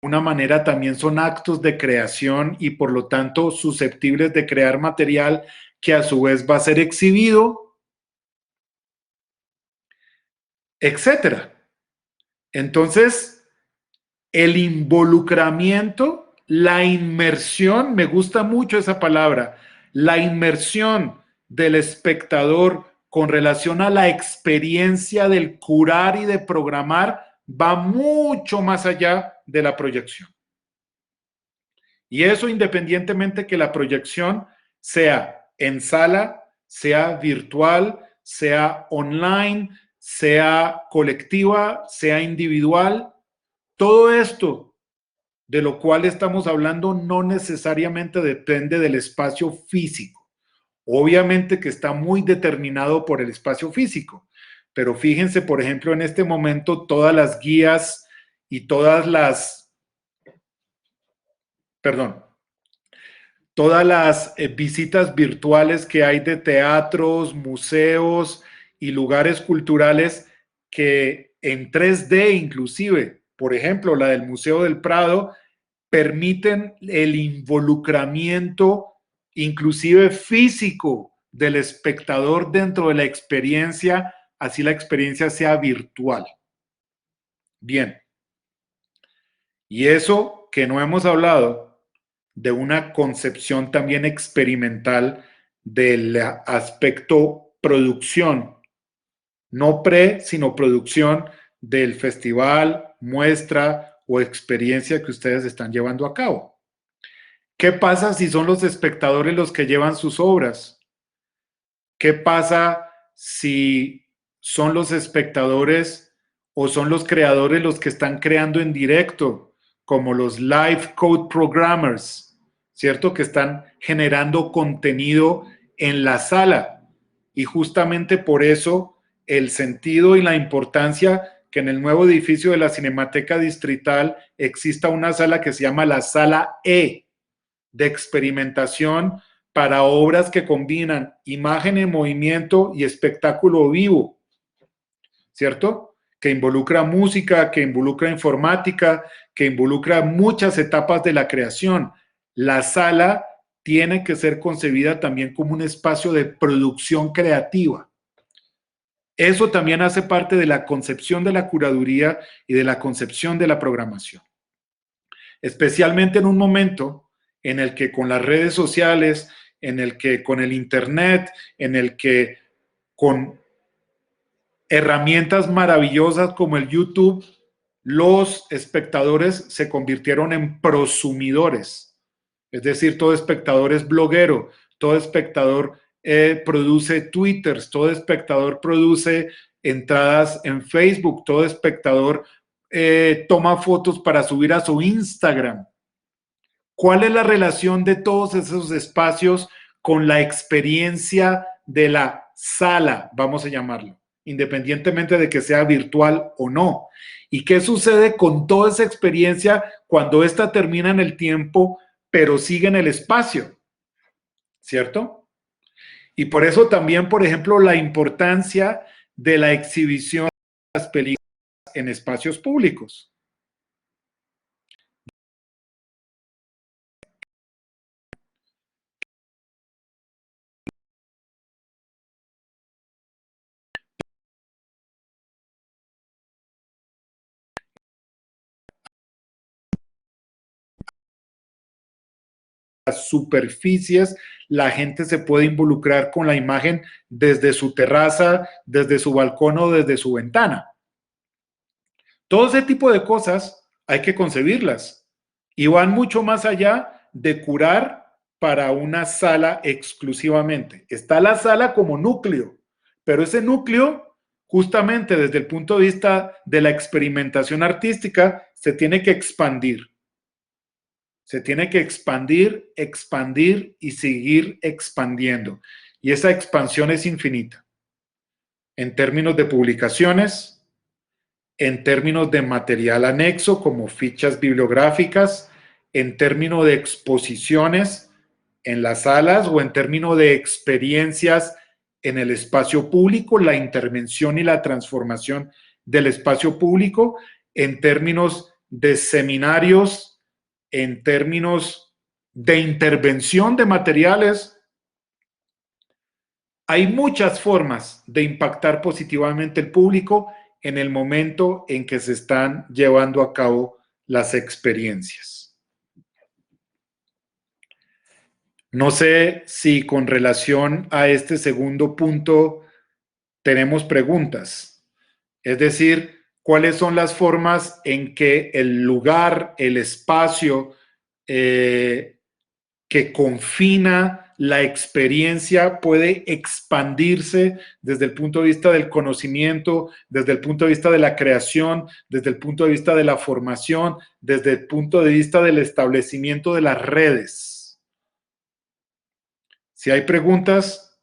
una manera también son actos de creación y por lo tanto susceptibles de crear material que a su vez va a ser exhibido, etcétera. Entonces, el involucramiento, la inmersión, me gusta mucho esa palabra, la inmersión del espectador con relación a la experiencia del curar y de programar va mucho más allá de la proyección. Y eso independientemente que la proyección sea en sala, sea virtual, sea online, sea colectiva, sea individual, todo esto de lo cual estamos hablando no necesariamente depende del espacio físico. Obviamente que está muy determinado por el espacio físico, pero fíjense, por ejemplo, en este momento todas las guías y todas las visitas virtuales que hay de teatros, museos y lugares culturales que en 3D inclusive, por ejemplo, la del Museo del Prado, permiten el involucramiento inclusive físico del espectador dentro de la experiencia, así la experiencia sea virtual. Bien, y eso que no hemos hablado de una concepción también experimental del aspecto producción, no pre, sino producción del festival, muestra o experiencia que ustedes están llevando a cabo. ¿Qué pasa si son los espectadores los que llevan sus obras? ¿Qué pasa si son los espectadores o son los creadores los que están creando en directo, como los live code programmers, ¿cierto? Que están generando contenido en la sala. Y justamente por eso el sentido y la importancia que en el nuevo edificio de la Cinemateca Distrital exista una sala que se llama la Sala E, de experimentación para obras que combinan imagen en movimiento y espectáculo vivo, ¿cierto? Que involucra música, que involucra informática, que involucra muchas etapas de la creación. La sala tiene que ser concebida también como un espacio de producción creativa. Eso también hace parte de la concepción de la curaduría y de la concepción de la programación. Especialmente en un momento en el que con las redes sociales, en el que con el internet, en el que con herramientas maravillosas como el YouTube, los espectadores se convirtieron en prosumidores. Es decir, todo espectador es bloguero, todo espectador produce twitters, todo espectador produce entradas en Facebook, todo espectador toma fotos para subir a su Instagram. ¿Cuál es la relación de todos esos espacios con la experiencia de la sala, vamos a llamarlo, independientemente de que sea virtual o no? ¿Y qué sucede con toda esa experiencia cuando ésta termina en el tiempo, pero sigue en el espacio? ¿Cierto? Y por eso también, por ejemplo, la importancia de la exhibición de las películas en espacios públicos. Las superficies, la gente se puede involucrar con la imagen desde su terraza, desde su balcón o desde su ventana. Todo ese tipo de cosas hay que concebirlas y van mucho más allá de curar para una sala exclusivamente. Está la sala como núcleo, pero ese núcleo, justamente desde el punto de vista de la experimentación artística, se tiene que expandir. Se tiene que expandir, expandir y seguir expandiendo. Y esa expansión es infinita. En términos de publicaciones, en términos de material anexo como fichas bibliográficas, en términos de exposiciones en las salas o en términos de experiencias en el espacio público, la intervención y la transformación del espacio público, en términos de seminarios, en términos de intervención de materiales. Hay muchas formas de impactar positivamente el público en el momento en que se están llevando a cabo las experiencias. No sé si con relación a este segundo punto tenemos preguntas. Es decir, ¿cuáles son las formas en que el lugar, el espacio que confina la experiencia puede expandirse desde el punto de vista del conocimiento, desde el punto de vista de la creación, desde el punto de vista de la formación, desde el punto de vista del establecimiento de las redes? Si hay preguntas,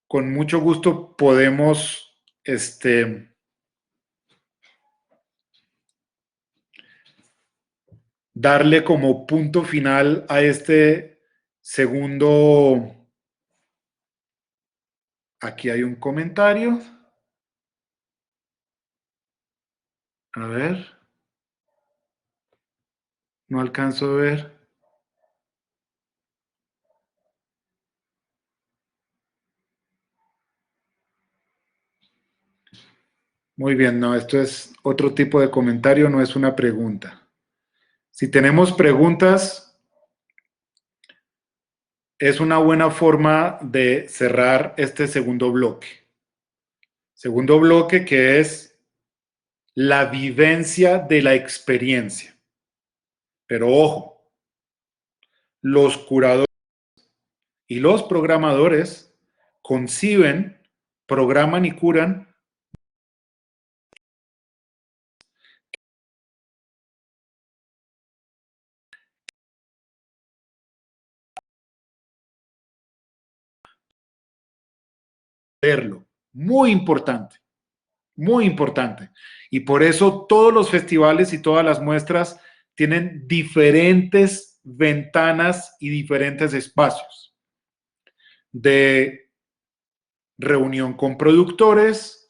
con mucho gusto podemos darle como punto final a este segundo. Aquí hay un comentario. A ver. No alcanzo a ver. Muy bien, no, esto es otro tipo de comentario, no es una pregunta. Si tenemos preguntas, es una buena forma de cerrar este segundo bloque. Segundo bloque que es la vivencia de la experiencia. Pero ojo, los curadores y los programadores conciben, programan y curan verlo. Muy importante, muy importante. Y por eso todos los festivales y todas las muestras tienen diferentes ventanas y diferentes espacios de reunión con productores,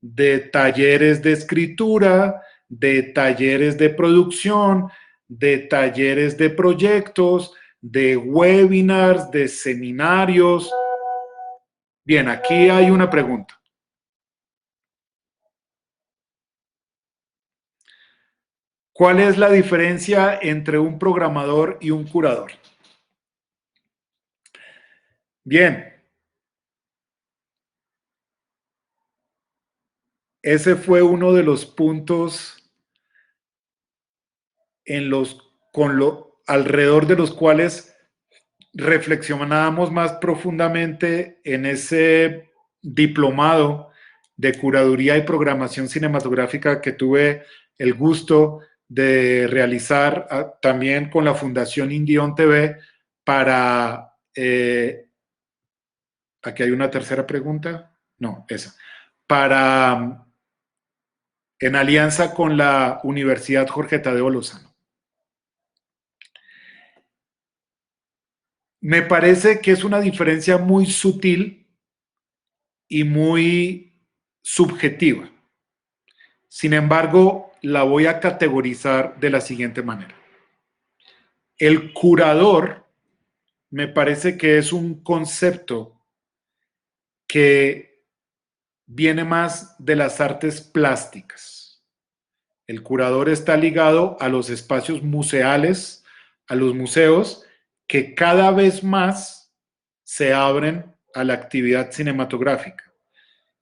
de talleres de escritura, de talleres de producción, de talleres de proyectos, de webinars, de seminarios. Bien, aquí hay una pregunta. ¿Cuál es la diferencia entre un programador y un curador? Bien, ese fue uno de los puntos alrededor de los cuales reflexionábamos más profundamente en ese diplomado de curaduría y programación cinematográfica que tuve el gusto de realizar también con la Fundación Indión TV para... aquí hay una tercera pregunta. No, esa. Para... en alianza con la Universidad Jorge Tadeo Lozano. Me parece que es una diferencia muy sutil y muy subjetiva. Sin embargo, la voy a categorizar de la siguiente manera. El curador me parece que es un concepto que viene más de las artes plásticas. El curador está ligado a los espacios museales, a los museos, que cada vez más se abren a la actividad cinematográfica.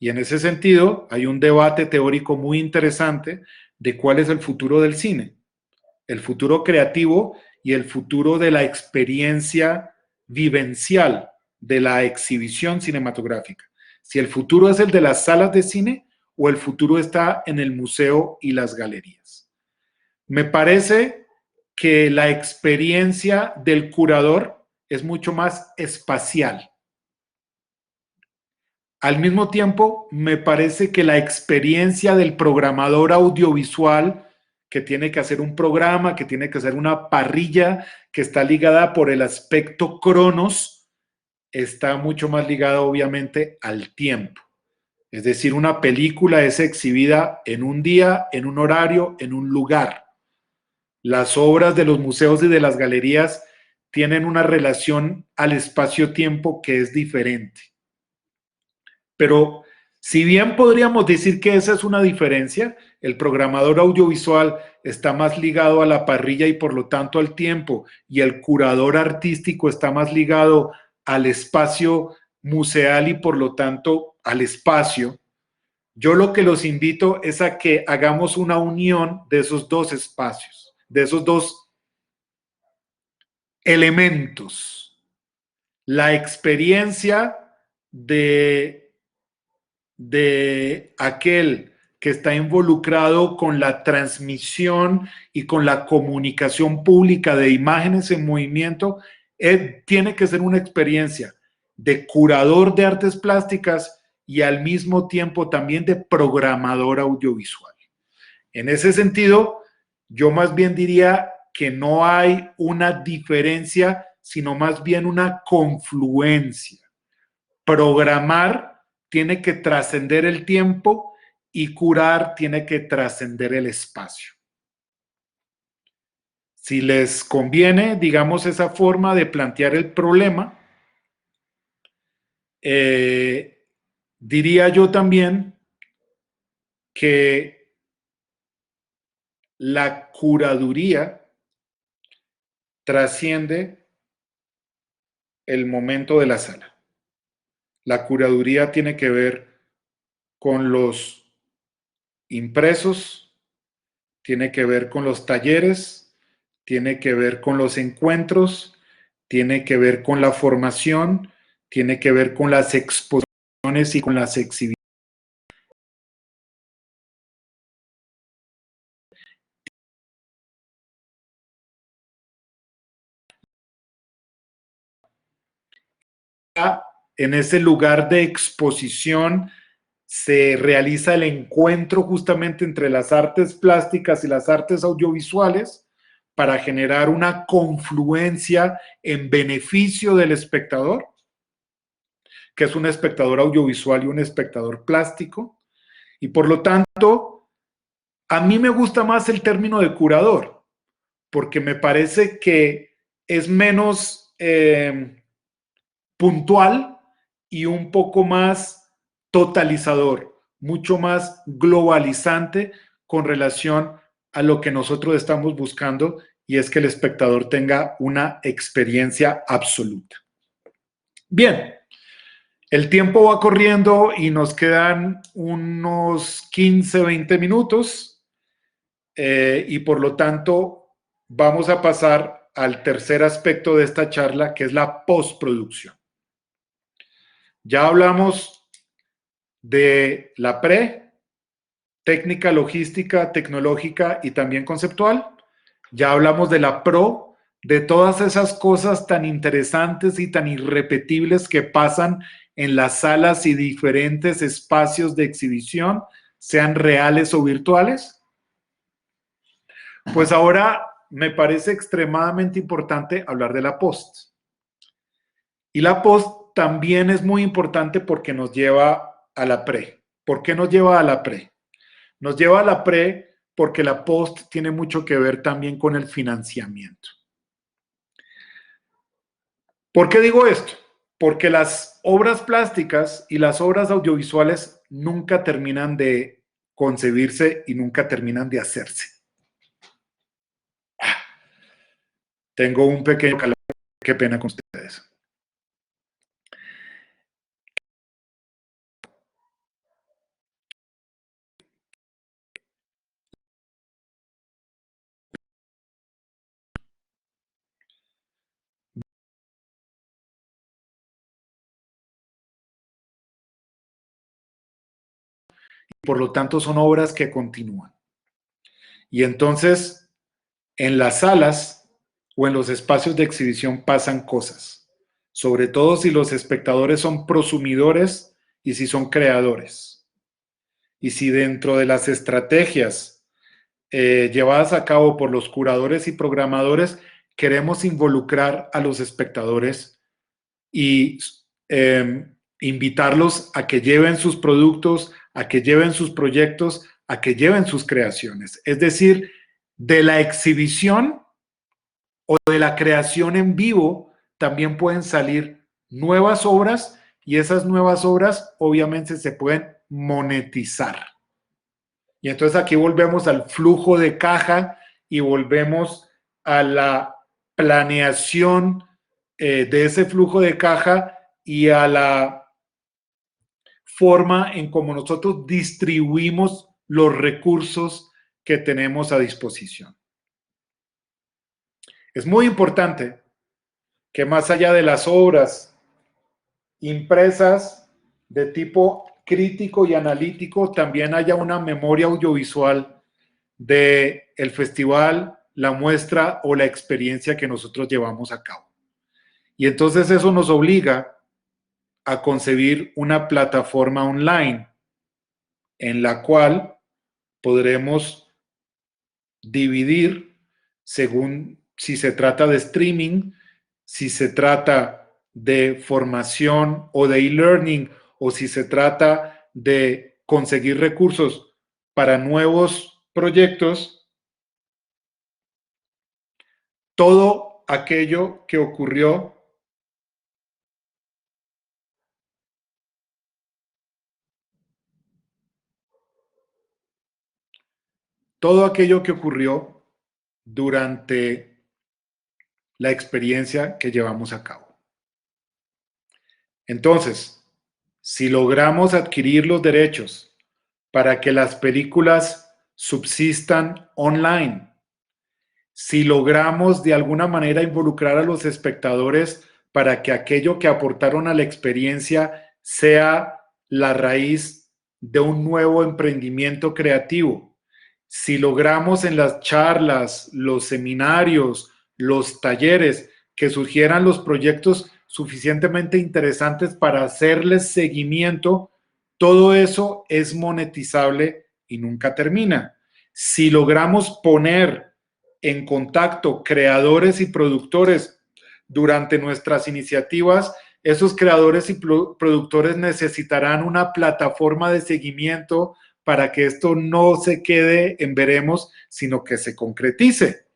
Y en ese sentido, hay un debate teórico muy interesante de cuál es el futuro del cine, el futuro creativo y el futuro de la experiencia vivencial de la exhibición cinematográfica. Si el futuro es el de las salas de cine o el futuro está en el museo y las galerías. Me parece que la experiencia del curador es mucho más espacial. Al mismo tiempo, me parece que la experiencia del programador audiovisual que tiene que hacer un programa, que tiene que hacer una parrilla, que está ligada por el aspecto cronos, está mucho más ligada obviamente al tiempo. Es decir, una película es exhibida en un día, en un horario, en un lugar. Las obras de los museos y de las galerías tienen una relación al espacio-tiempo que es diferente. Pero si bien podríamos decir que esa es una diferencia, el programador audiovisual está más ligado a la parrilla y por lo tanto al tiempo, y el curador artístico está más ligado al espacio museal y por lo tanto al espacio. Yo lo que los invito es a que hagamos una unión de esos dos espacios, de esos dos elementos. La experiencia de aquel que está involucrado con la transmisión y con la comunicación pública de imágenes en movimiento, tiene que ser una experiencia de curador de artes plásticas y al mismo tiempo también de programador audiovisual. En ese sentido, yo más bien diría que no hay una diferencia, sino más bien una confluencia. Programar tiene que trascender el tiempo y curar tiene que trascender el espacio. Si les conviene, digamos, esa forma de plantear el problema, diría yo también que la curaduría trasciende el momento de la sala. La curaduría tiene que ver con los impresos, tiene que ver con los talleres, tiene que ver con los encuentros, tiene que ver con la formación, tiene que ver con las exposiciones y con las exhibiciones. En ese lugar de exposición se realiza el encuentro justamente entre las artes plásticas y las artes audiovisuales para generar una confluencia en beneficio del espectador, que es un espectador audiovisual y un espectador plástico. Y por lo tanto, a mí me gusta más el término de curador, porque me parece que es menos puntual y un poco más totalizador, mucho más globalizante con relación a lo que nosotros estamos buscando, y es que el espectador tenga una experiencia absoluta. Bien, el tiempo va corriendo y nos quedan unos 15, 20 minutos y por lo tanto vamos a pasar al tercer aspecto de esta charla, que es la postproducción. Ya hablamos de la pre, técnica, logística, tecnológica y también conceptual. Ya hablamos de la pro, de todas esas cosas tan interesantes y tan irrepetibles que pasan en las salas y diferentes espacios de exhibición, sean reales o virtuales. Pues ahora me parece extremadamente importante hablar de la post. Y la post también es muy importante porque nos lleva a la pre. ¿Por qué nos lleva a la pre? Nos lleva a la pre porque la post tiene mucho que ver también con el financiamiento. ¿Por qué digo esto? Porque las obras plásticas y las obras audiovisuales nunca terminan de concebirse y nunca terminan de hacerse. Tengo un pequeño calor, qué pena con ustedes. Por lo tanto, son obras que continúan. Y entonces, en las salas o en los espacios de exhibición pasan cosas, sobre todo si los espectadores son prosumidores y si son creadores. Y si dentro de las estrategias llevadas a cabo por los curadores y programadores queremos involucrar a los espectadores y invitarlos a que lleven sus productos, a que lleven sus proyectos, a que lleven sus creaciones. Es decir, de la exhibición o de la creación en vivo también pueden salir nuevas obras y esas nuevas obras obviamente se pueden monetizar. Y entonces aquí volvemos al flujo de caja y volvemos a la planeación de ese flujo de caja y a la forma en cómo nosotros distribuimos los recursos que tenemos a disposición. Es muy importante que más allá de las obras impresas de tipo crítico y analítico, también haya una memoria audiovisual del festival, la muestra o la experiencia que nosotros llevamos a cabo. Y entonces eso nos obliga a concebir una plataforma online en la cual podremos dividir según si se trata de streaming, si se trata de formación o de e-learning, o si se trata de conseguir recursos para nuevos proyectos, todo aquello que ocurrió durante la experiencia que llevamos a cabo. Entonces, si logramos adquirir los derechos para que las películas subsistan online, si logramos de alguna manera involucrar a los espectadores para que aquello que aportaron a la experiencia sea la raíz de un nuevo emprendimiento creativo, si logramos en las charlas, los seminarios, los talleres, que surgieran los proyectos suficientemente interesantes para hacerles seguimiento, todo eso es monetizable y nunca termina. Si logramos poner en contacto creadores y productores durante nuestras iniciativas, esos creadores y productores necesitarán una plataforma de seguimiento para que esto no se quede en veremos, sino que se concretice.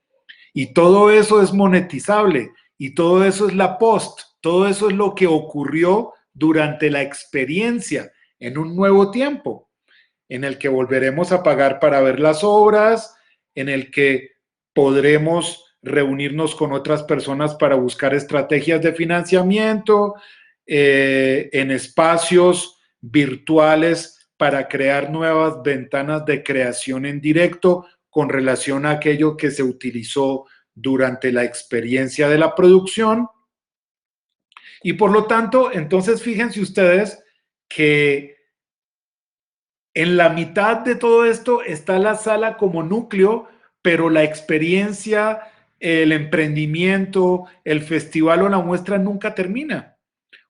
Y todo eso es monetizable y todo eso es la post, todo eso es lo que ocurrió durante la experiencia en un nuevo tiempo, en el que volveremos a pagar para ver las obras, en el que podremos reunirnos con otras personas para buscar estrategias de financiamiento, en espacios virtuales para crear nuevas ventanas de creación en directo con relación a aquello que se utilizó durante la experiencia de la producción. Y por lo tanto, entonces fíjense ustedes que en la mitad de todo esto está la sala como núcleo, pero la experiencia, el emprendimiento, el festival o la muestra nunca termina.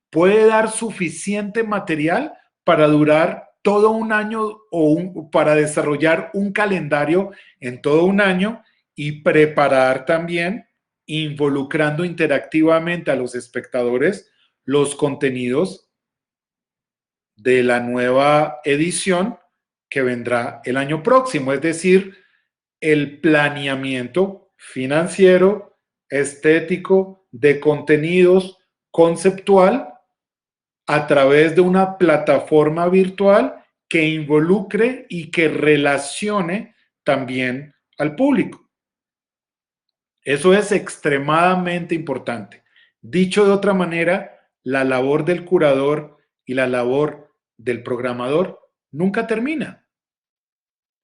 Puede dar suficiente material para durar todo un año o para desarrollar un calendario en todo un año y preparar también, involucrando interactivamente a los espectadores, los contenidos de la nueva edición que vendrá el año próximo, es decir, el planeamiento financiero, estético, de contenidos, conceptual, a través de una plataforma virtual que involucre y que relacione también al público. Eso es extremadamente importante. Dicho de otra manera, la labor del curador y la labor del programador nunca termina.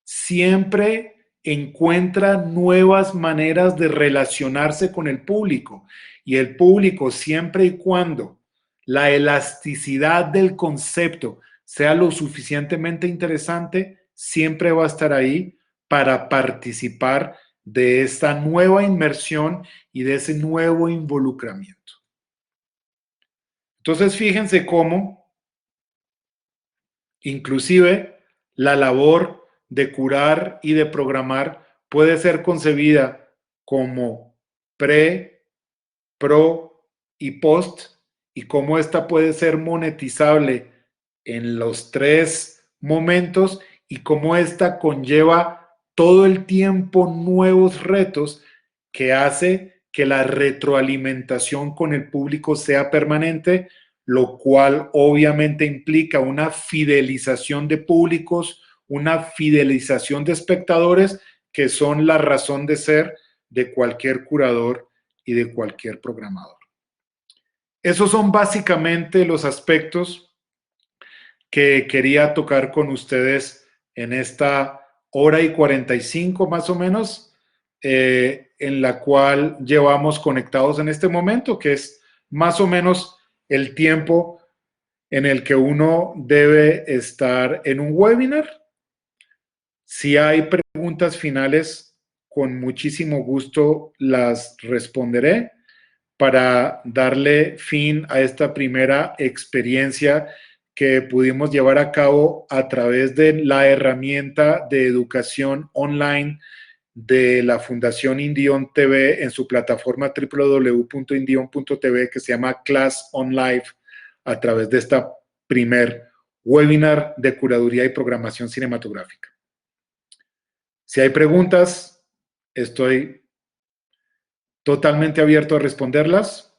Siempre encuentra nuevas maneras de relacionarse con el público, y el público, siempre y cuando la elasticidad del concepto sea lo suficientemente interesante, siempre va a estar ahí para participar de esta nueva inmersión y de ese nuevo involucramiento. Entonces, fíjense cómo inclusive la labor de curar y de programar puede ser concebida como pre, pro y post, y cómo esta puede ser monetizable en los tres momentos, y cómo esta conlleva todo el tiempo nuevos retos que hace que la retroalimentación con el público sea permanente, lo cual obviamente implica una fidelización de públicos, una fidelización de espectadores, que son la razón de ser de cualquier curador y de cualquier programador. Esos son básicamente los aspectos que quería tocar con ustedes en esta hora y 45 más o menos, en la cual llevamos conectados en este momento, que es más o menos el tiempo en el que uno debe estar en un webinar. Si hay preguntas finales, con muchísimo gusto las responderé para darle fin a esta primera experiencia que pudimos llevar a cabo a través de la herramienta de educación online de la Fundación Indion TV en su plataforma www.indion.tv, que se llama Class on Live, a través de esta primer webinar de curaduría y programación cinematográfica. Si hay preguntas, estoy totalmente abierto a responderlas.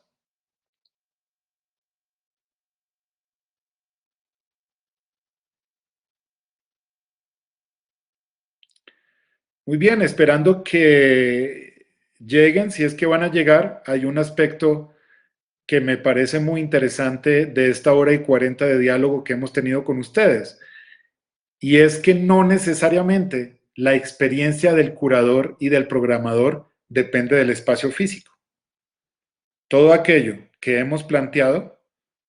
Muy bien, esperando que lleguen. Si es que van a llegar, hay un aspecto que me parece muy interesante de esta hora y 40 de diálogo que hemos tenido con ustedes, y es que no necesariamente la experiencia del curador y del programador depende del espacio físico. Todo aquello que hemos planteado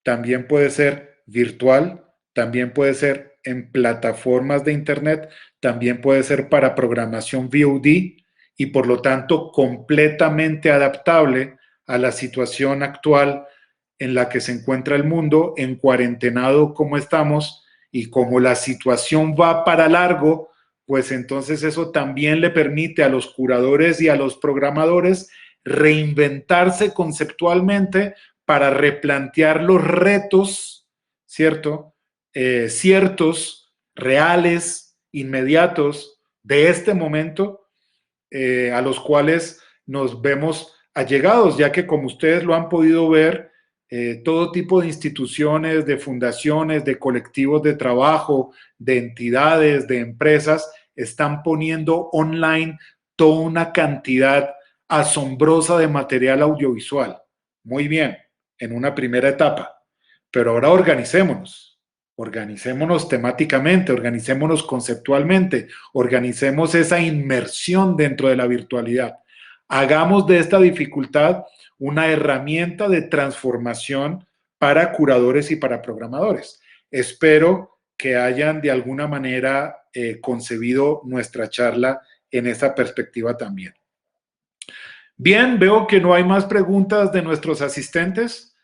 también puede ser virtual, también puede ser en plataformas de Internet, también puede ser para programación VOD, y por lo tanto completamente adaptable a la situación actual en la que se encuentra el mundo, en cuarentenado como estamos, y como la situación va para largo, pues entonces eso también le permite a los curadores y a los programadores reinventarse conceptualmente para replantear los retos, ¿cierto? Ciertos, reales, inmediatos de este momento, a los cuales nos vemos allegados, ya que, como ustedes lo han podido ver, todo tipo de instituciones, de fundaciones, de colectivos de trabajo, de entidades, de empresas, están poniendo online toda una cantidad asombrosa de material audiovisual. Muy bien, en una primera etapa, pero ahora organicémonos temáticamente, organicémonos conceptualmente, organicemos esa inmersión dentro de la virtualidad. Hagamos de esta dificultad una herramienta de transformación para curadores y para programadores. Espero que hayan de alguna manera concebido nuestra charla en esa perspectiva también. Bien, veo que no hay más preguntas de nuestros asistentes.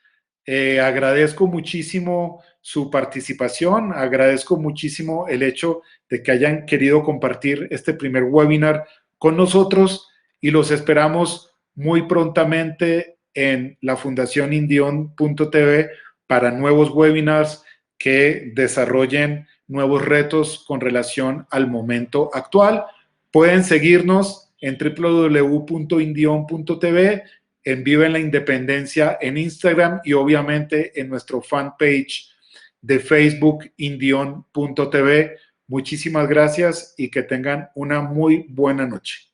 Agradezco muchísimo su participación, agradezco muchísimo el hecho de que hayan querido compartir este primer webinar con nosotros, y los esperamos muy prontamente en la Fundación Indion.tv para nuevos webinars que desarrollen nuevos retos con relación al momento actual. Pueden seguirnos en www.indion.tv, en Vive en la Independencia en Instagram y obviamente en nuestro fanpage de Facebook, indion.tv. Muchísimas gracias y que tengan una muy buena noche.